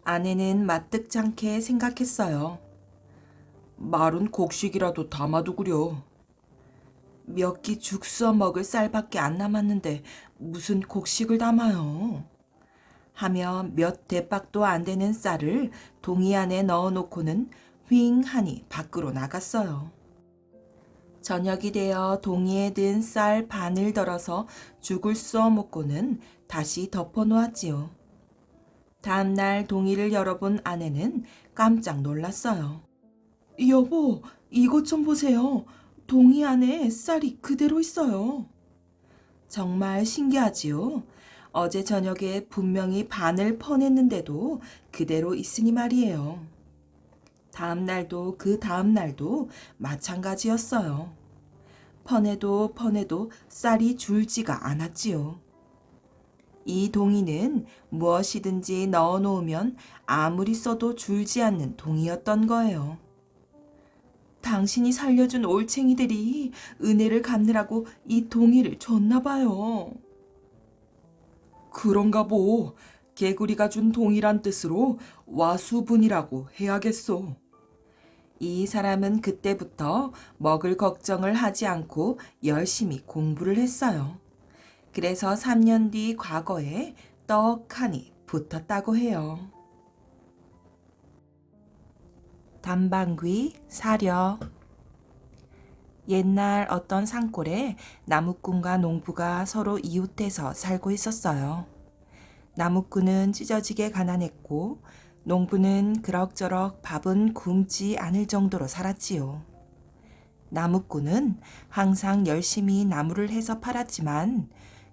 A: 아내는 마뜩찮게 생각했어요. 마른 곡식이라도 담아두구려. 몇 끼 죽 써 먹을 쌀밖에 안 남았는데 무슨 곡식을 담아요? 하며 몇 대박도 안 되는 쌀을 동이 안에 넣어놓고는 휑하니 밖으로 나갔어요. 저녁이 되어 동이에 든 쌀 반을 덜어서 죽을 써 먹고는 다시 덮어놓았지요. 다음날 동이를 열어본 아내는 깜짝 놀랐어요. 여보, 이것 좀 보세요. 동이 안에 쌀이 그대로 있어요. 정말 신기하지요? 어제 저녁에 분명히 반을 퍼냈는데도 그대로 있으니 말이에요. 다음 날도 그 다음 날도 마찬가지였어요. 퍼내도 쌀이 줄지가 않았지요. 이 동이는 무엇이든지 넣어놓으면 아무리 써도 줄지 않는 동이었던 거예요. 당신이 살려준 올챙이들이 은혜를 갚느라고 이 동이를 줬나 봐요. 그런가 보. 개구리가 준 동이란 뜻으로 와수분이라고 해야겠소. 이 사람은 그때부터 먹을 걱정을 하지 않고 열심히 공부를 했어요. 그래서 3년 뒤 과거에 떡하니 붙었다고 해요. 단방귀 사려. 옛날 어떤 산골에 나무꾼과 농부가 서로 이웃해서 살고 있었어요. 나무꾼은 찢어지게 가난했고 농부는 그럭저럭 밥은 굶지 않을 정도로 살았지요. 나무꾼은 항상 열심히 나무를 해서 팔았지만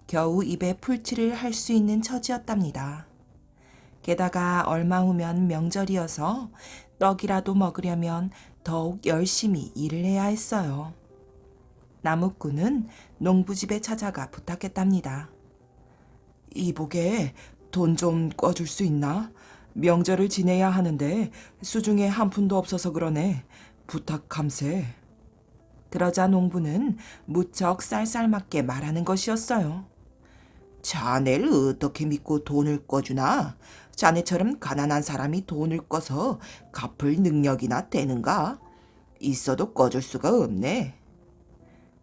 A: 겨우 입에 풀칠을 할 수 있는 처지였답니다. 게다가 얼마 후면 명절이어서 떡이라도 먹으려면 더욱 열심히 일을 해야 했어요. 나무꾼은 농부집에 찾아가 부탁했답니다. 이복에 돈 좀 꿔줄 수 있나? 명절을 지내야 하는데 수중에 한 푼도 없어서 그러네. 부탁함세. 그러자 농부는 무척 쌀쌀맞게 말하는 것이었어요. 자네를 어떻게 믿고 돈을 꿔주나? 자네처럼 가난한 사람이 돈을 꿔서 갚을 능력이나 되는가? 있어도 꿔줄 수가 없네.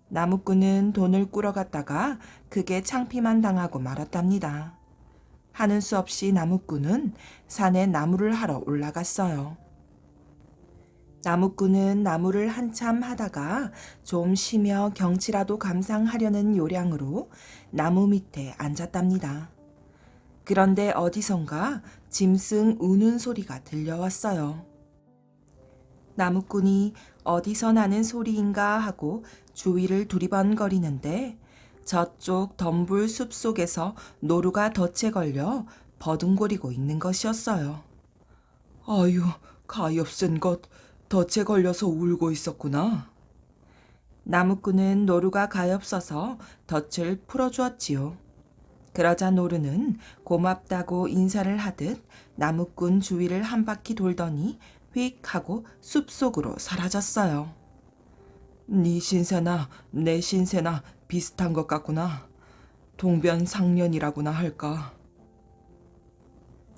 A: 나무꾼은 돈을 꾸러갔다가 그게 창피만 당하고 말았답니다. 하는 수 없이 나무꾼은 산에 나무를 하러 올라갔어요. 나무꾼은 나무를 한참 하다가 좀 쉬며 경치라도 감상하려는 요량으로 나무 밑에 앉았답니다. 그런데 어디선가 짐승 우는 소리가 들려왔어요. 나무꾼이 어디서 나는 소리인가 하고 주위를 두리번거리는데 저쪽 덤불 숲 속에서 노루가 덫에 걸려 버둥거리고 있는 것이었어요. 아유, 가엾은 것, 덫에 걸려서 울고 있었구나. 나무꾼은 노루가 가엾어서 덫을 풀어주었지요. 그러자 노루는 고맙다고 인사를 하듯 나무꾼 주위를 한 바퀴 돌더니 휙 하고 숲속으로 사라졌어요. 네 신세나 내 신세나 비슷한 것 같구나. 동변상련이라고나 할까.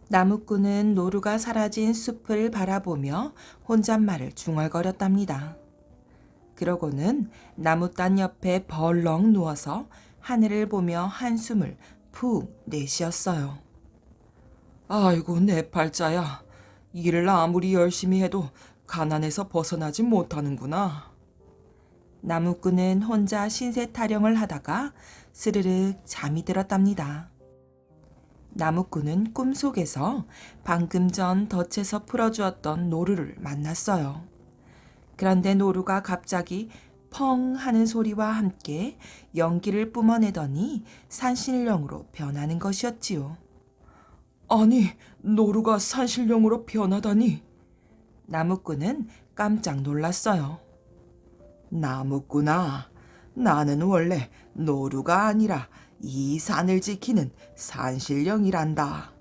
A: 나무꾼은 노루가 사라진 숲을 바라보며 혼잣말을 중얼거렸답니다. 그러고는 나무단 옆에 벌렁 누워서 하늘을 보며 한숨을 푹 내쉬었어요. 아이고 내 팔자야. 일을 아무리 열심히 해도 가난에서 벗어나지 못하는구나. 나무꾼은 혼자 신세 타령을 하다가 스르륵 잠이 들었답니다. 나무꾼은 꿈속에서 방금 전 덫에서 풀어주었던 노루를 만났어요. 그런데 노루가 갑자기 펑 하는 소리와 함께 연기를 뿜어내더니 산신령으로 변하는 것이었지요. 아니, 노루가 산신령으로 변하다니. 나무꾼은 깜짝 놀랐어요. 나무꾼아, 나는 원래 노루가 아니라 이 산을 지키는 산신령이란다.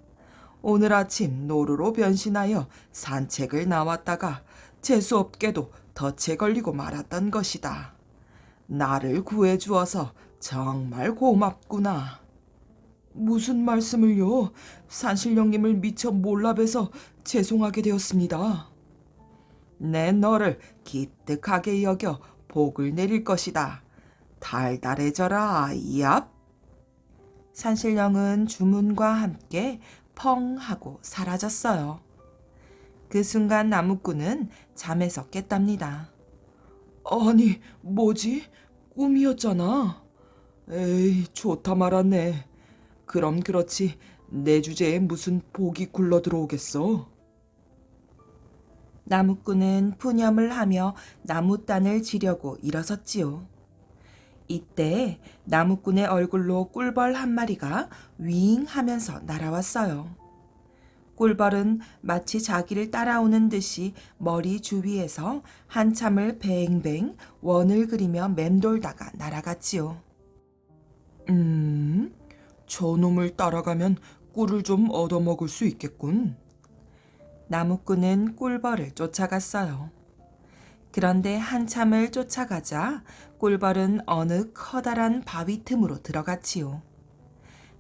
A: 오늘 아침 노루로 변신하여 산책을 나왔다가 재수없게도 덫에 걸리고 말았던 것이다. 나를 구해주어서 정말 고맙구나. 무슨 말씀을요? 산신령님을 미처 몰라봬서 죄송하게 되었습니다. 내 너를 기특하게 여겨 복을 내릴 것이다. 달달해져라 아이야. 산신령은 주문과 함께 펑 하고 사라졌어요. 그 순간 나무꾼은 잠에서 깼답니다. 아니, 뭐지? 꿈이었잖아. 에이, 좋다 말았네. 그럼 그렇지, 내 주제에 무슨 복이 굴러 들어오겠어? 나무꾼은 푸념을 하며 나무단을 지려고 일어섰지요. 이때 나무꾼의 얼굴로 꿀벌 한 마리가 윙 하면서 날아왔어요. 꿀벌은 마치 자기를 따라오는 듯이 머리 주위에서 한참을 뱅뱅 원을 그리며 맴돌다가 날아갔지요. 저놈을 따라가면 꿀을 좀 얻어먹을 수 있겠군. 나무꾼은 꿀벌을 쫓아갔어요. 그런데 한참을 쫓아가자 꿀벌은 어느 커다란 바위 틈으로 들어갔지요.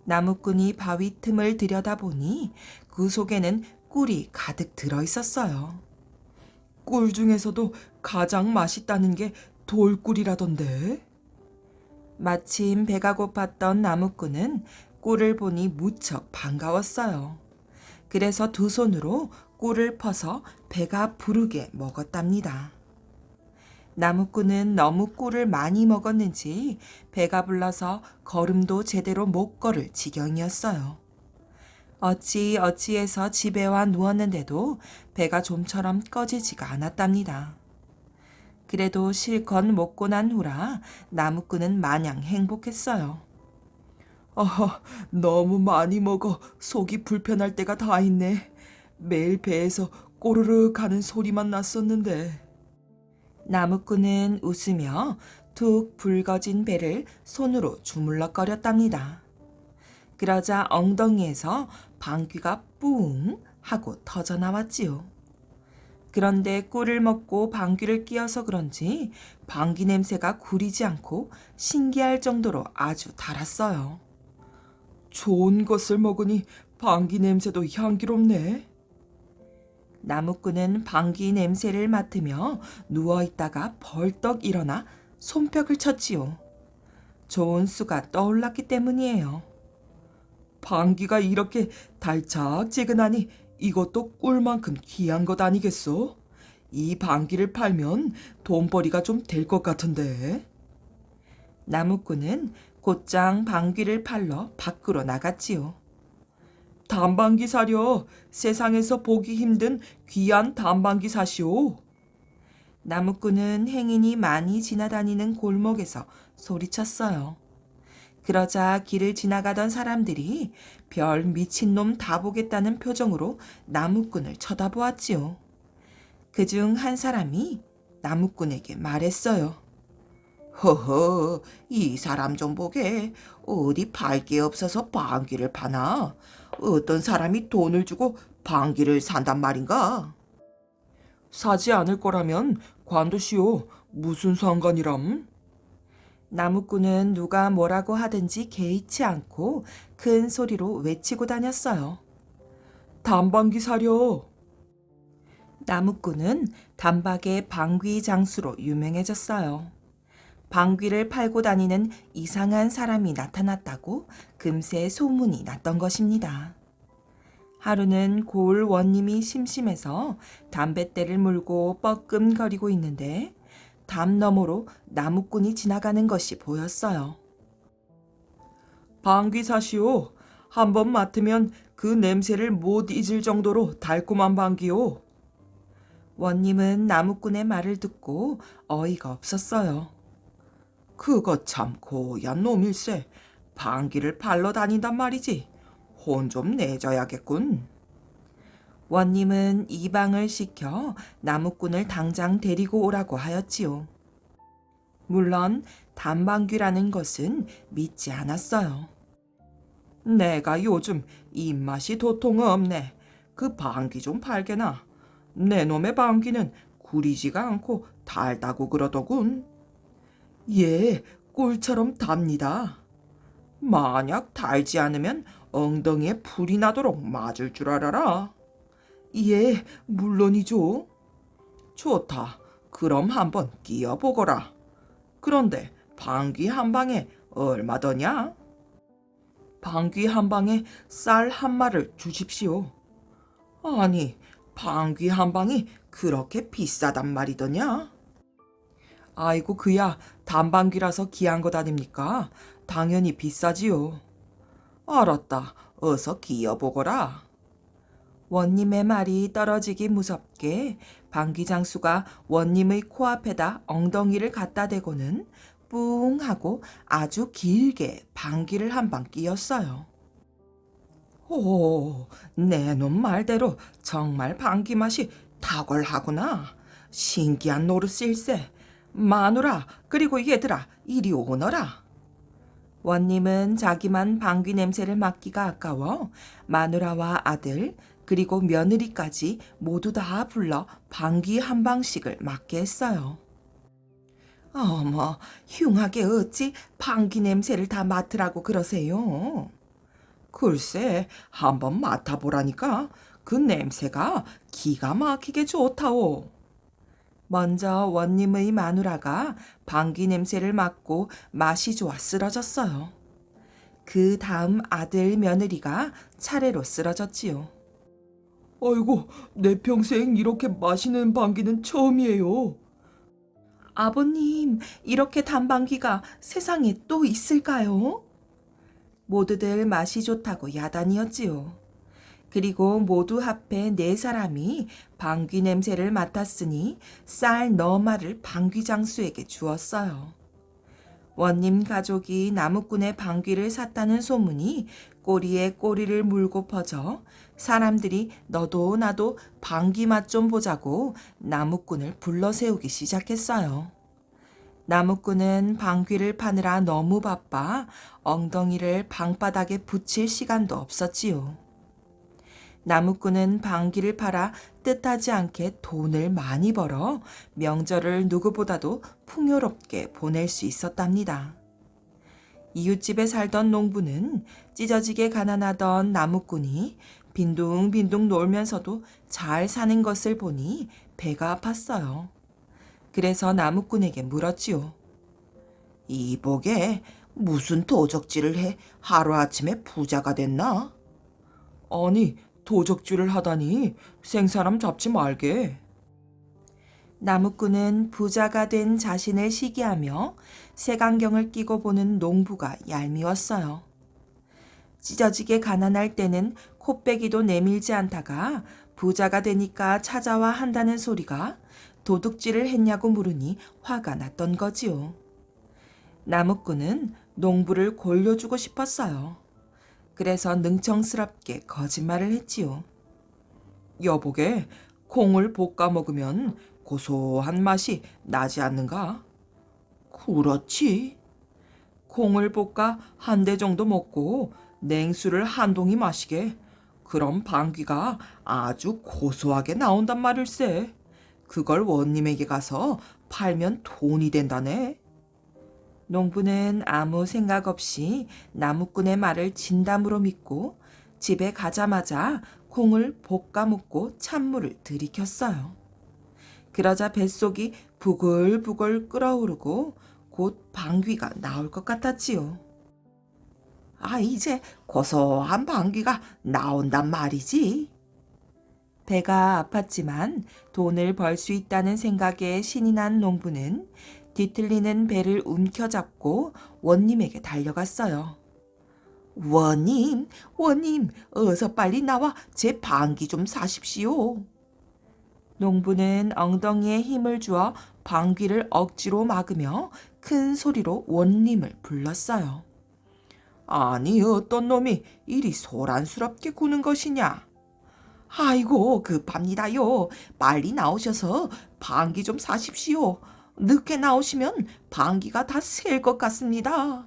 A: 나무꾼이 바위 틈을 들여다보니 그 속에는 꿀이 가득 들어있었어요. 꿀 중에서도 가장 맛있다는 게 돌꿀이라던데. 마침 배가 고팠던 나무꾼은 꿀을 보니 무척 반가웠어요. 그래서 두 손으로 꿀을 퍼서 배가 부르게 먹었답니다. 나무꾼은 너무 꿀을 많이 먹었는지 배가 불러서 걸음도 제대로 못 걸을 지경이었어요. 어찌어찌해서 집에 와 누웠는데도 배가 좀처럼 꺼지지가 않았답니다. 그래도 실컷 먹고 난 후라 나무꾼은 마냥 행복했어요. 아, 너무 많이 먹어 속이 불편할 때가 다 있네. 매일 배에서 꼬르르 가는 소리만 났었는데. 나무꾼은 웃으며 툭 붉어진 배를 손으로 주물럭거렸답니다. 그러자 엉덩이에서 방귀가 뿌웅 하고 터져 나왔지요. 그런데 꿀을 먹고 방귀를 뀌어서 그런지 방귀 냄새가 구리지 않고 신기할 정도로 아주 달았어요. 좋은 것을 먹으니 방귀 냄새도 향기롭네. 나무꾼은 방귀 냄새를 맡으며 누워있다가 벌떡 일어나 손뼉을 쳤지요. 좋은 수가 떠올랐기 때문이에요. 방귀가 이렇게 달짝지근하니 이것도 꿀만큼 귀한 것 아니겠소? 이 방귀를 팔면 돈벌이가 좀 될 것 같은데. 나무꾼은 곧장 방귀를 팔러 밖으로 나갔지요. 단방귀 사려. 세상에서 보기 힘든 귀한 단방귀 사시오. 나무꾼은 행인이 많이 지나다니는 골목에서 소리쳤어요. 그러자 길을 지나가던 사람들이 별 미친놈 다 보겠다는 표정으로 나무꾼을 쳐다보았지요. 그중 한 사람이 나무꾼에게 말했어요. 허허, 이 사람 좀 보게. 어디 팔 게 없어서 방귀를 파나? 어떤 사람이 돈을 주고 방귀를 산단 말인가? 사지 않을 거라면 관두시오. 무슨 상관이람? 나무꾼은 누가 뭐라고 하든지 개의치 않고 큰 소리로 외치고 다녔어요. 단방귀 사려. 나무꾼은 단박의 방귀 장수로 유명해졌어요. 방귀를 팔고 다니는 이상한 사람이 나타났다고 금세 소문이 났던 것입니다. 하루는 고을 원님이 심심해서 담뱃대를 물고 뻐끔거리고 있는데 담 너머로 나무꾼이 지나가는 것이 보였어요. 방귀 사시오. 한번 맡으면 그 냄새를 못 잊을 정도로 달콤한 방귀요. 원님은 나무꾼의 말을 듣고 어이가 없었어요. 그거 참 고얀 놈일세. 방귀를 팔러 다닌단 말이지. 혼 좀 내줘야겠군. 원님은 이방을 시켜 나무꾼을 당장 데리고 오라고 하였지요. 물론 단방귀라는 것은 믿지 않았어요. 내가 요즘 입맛이 도통 없네. 그 방귀 좀 팔게나. 내 놈의 방귀는 구리지가 않고 달다고 그러더군. 예, 꿀처럼 답니다. 만약 달지 않으면 엉덩이에 불이 나도록 맞을 줄 알아라. 예, 물론이죠. 좋다. 그럼 한번 끼어보거라. 그런데 방귀 한 방에 얼마더냐? 방귀 한 방에 쌀 한 마를 주십시오. 아니, 방귀 한 방이 그렇게 비싸단 말이더냐? 아이고 그야 단방귀라서 귀한 것 아닙니까? 당연히 비싸지요. 알았다. 어서 끼어보거라. 원님의 말이 떨어지기 무섭게 방귀장수가 원님의 코앞에다 엉덩이를 갖다 대고는 뿡 하고 아주 길게 방귀를 한 방 끼었어요. 오, 내 놈 말대로 정말 방귀 맛이 탁월하구나. 신기한 노릇일세. 마누라, 그리고 얘들아, 이리 오너라. 원님은 자기만 방귀 냄새를 맡기가 아까워 마누라와 아들, 그리고 며느리까지 모두 다 불러 방귀 한 방씩을 맡게 했어요. 어머, 흉하게 어찌 방귀 냄새를 다 맡으라고 그러세요? 글쎄, 한번 맡아보라니까 그 냄새가 기가 막히게 좋다오. 먼저 원님의 마누라가 방귀 냄새를 맡고 맛이 좋아 쓰러졌어요. 그 다음 아들 며느리가 차례로 쓰러졌지요. 아이고, 내 평생 이렇게 맛있는 방귀는 처음이에요. 아버님, 이렇게 단 방귀가 세상에 또 있을까요? 모두들 맛이 좋다고 야단이었지요. 그리고 모두 합해 4사람이 방귀 냄새를 맡았으니 쌀 너마를 방귀장수에게 주었어요. 원님 가족이 나무꾼의 방귀를 샀다는 소문이 꼬리에 꼬리를 물고 퍼져 사람들이 너도 나도 방귀 맛 좀 보자고 나무꾼을 불러 세우기 시작했어요. 나무꾼은 방귀를 파느라 너무 바빠 엉덩이를 방바닥에 붙일 시간도 없었지요. 나무꾼은 방귀를 팔아 뜻하지 않게 돈을 많이 벌어 명절을 누구보다도 풍요롭게 보낼 수 있었답니다. 이웃집에 살던 농부는 찢어지게 가난하던 나무꾼이 빈둥빈둥 놀면서도 잘 사는 것을 보니 배가 아팠어요. 그래서 나무꾼에게 물었지요. 이복에 무슨 도적질을 해 하루아침에 부자가 됐나? 아니, 도적질을 하다니 생사람 잡지 말게. 나무꾼은 부자가 된 자신을 시기하며 색안경을 끼고 보는 농부가 얄미웠어요. 찢어지게 가난할 때는 코빼기도 내밀지 않다가 부자가 되니까 찾아와 한다는 소리가 도둑질을 했냐고 물으니 화가 났던 거지요. 나무꾼은 농부를 골려주고 싶었어요. 그래서 능청스럽게 거짓말을 했지요. 여보게, 콩을 볶아 먹으면 고소한 맛이 나지 않는가? 그렇지. 콩을 볶아 한 대 정도 먹고 냉수를 한 동이 마시게. 그럼 방귀가 아주 고소하게 나온단 말일세. 그걸 원님에게 가서 팔면 돈이 된다네. 농부는 아무 생각 없이 나무꾼의 말을 진담으로 믿고 집에 가자마자 콩을 볶아 먹고 찬물을 들이켰어요. 그러자 뱃속이 부글부글 끓어오르고 곧 방귀가 나올 것 같았지요. 아, 이제 고소한 방귀가 나온단 말이지. 배가 아팠지만 돈을 벌 수 있다는 생각에 신이 난 농부는 뒤틀리는 배를 움켜잡고 원님에게 달려갔어요. 원님, 원님, 어서 빨리 나와 제 방귀 좀 사십시오. 농부는 엉덩이에 힘을 주어 방귀를 억지로 막으며 큰 소리로 원님을 불렀어요. 아니, 어떤 놈이 이리 소란스럽게 구는 것이냐? 아이고, 급합니다요. 빨리 나오셔서 방귀 좀 사십시오. 늦게 나오시면 방귀가 다 셀 것 같습니다.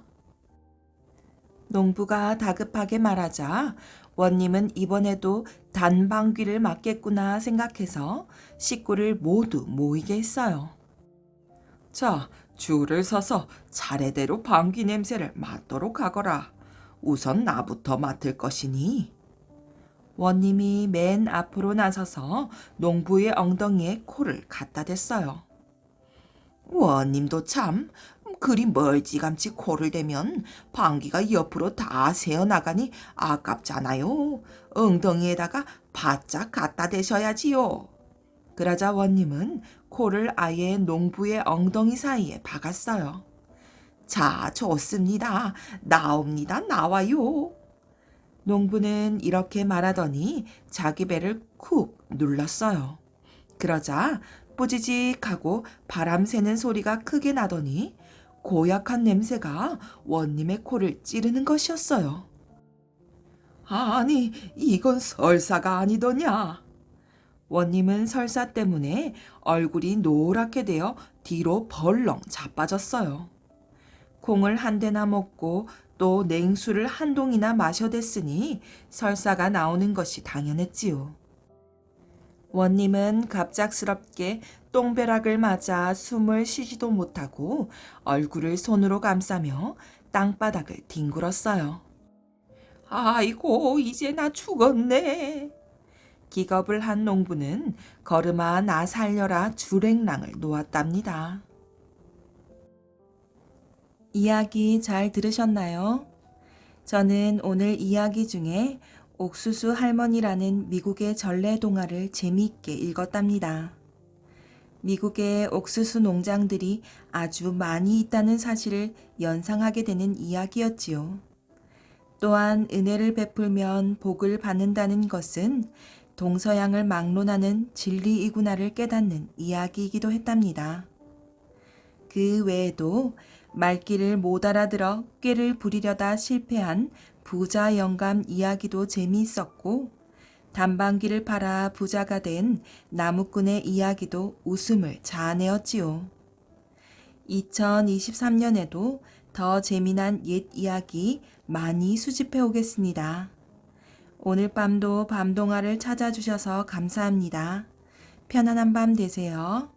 A: 농부가 다급하게 말하자 원님은 이번에도 단방귀를 맞겠구나 생각해서 식구를 모두 모이게 했어요. 자, 줄을 서서 차례대로 방귀 냄새를 맡도록 하거라. 우선 나부터 맡을 것이니. 원님이 맨 앞으로 나서서 농부의 엉덩이에 코를 갖다 댔어요. 원님도 참 그리 멀찌감치 코를 대면 방귀가 옆으로 다 새어나가니 아깝잖아요. 엉덩이에다가 바짝 갖다 대셔야지요. 그러자 원님은 코를 아예 농부의 엉덩이 사이에 박았어요. 자, 좋습니다. 나옵니다. 나와요. 농부는 이렇게 말하더니 자기 배를 쿡 눌렀어요. 그러자 뿌지직하고 바람 새는 소리가 크게 나더니 고약한 냄새가 원님의 코를 찌르는 것이었어요. 아니, 이건 설사가 아니더냐. 원님은 설사 때문에 얼굴이 노랗게 되어 뒤로 벌렁 자빠졌어요. 콩을 한 대나 먹고 또 냉수를 한 동이나 마셔댔으니 설사가 나오는 것이 당연했지요. 원님은 갑작스럽게 똥벼락을 맞아 숨을 쉬지도 못하고 얼굴을 손으로 감싸며 땅바닥을 뒹굴었어요. 아이고, 이제 나 죽었네. 기겁을 한 농부는 걸음아 나 살려라 주랭랑을 놓았답니다. 이야기 잘 들으셨나요? 저는 오늘 이야기 중에 옥수수 할머니라는 미국의 전래 동화를 재미있게 읽었답니다. 미국의 옥수수 농장들이 아주 많이 있다는 사실을 연상하게 되는 이야기였지요. 또한 은혜를 베풀면 복을 받는다는 것은 동서양을 막론하는 진리이구나를 깨닫는 이야기이기도 했답니다. 그 외에도
B: 말귀를 못 알아들어 꾀를 부리려다 실패한 부자 영감 이야기도 재미있었고, 단방귀를 팔아 부자가 된 나무꾼의 이야기도 웃음을 자아내었지요. 2023년에도 더 재미난 옛 이야기 많이 수집해 오겠습니다. 오늘 밤도 밤동화를 찾아주셔서 감사합니다. 편안한 밤 되세요.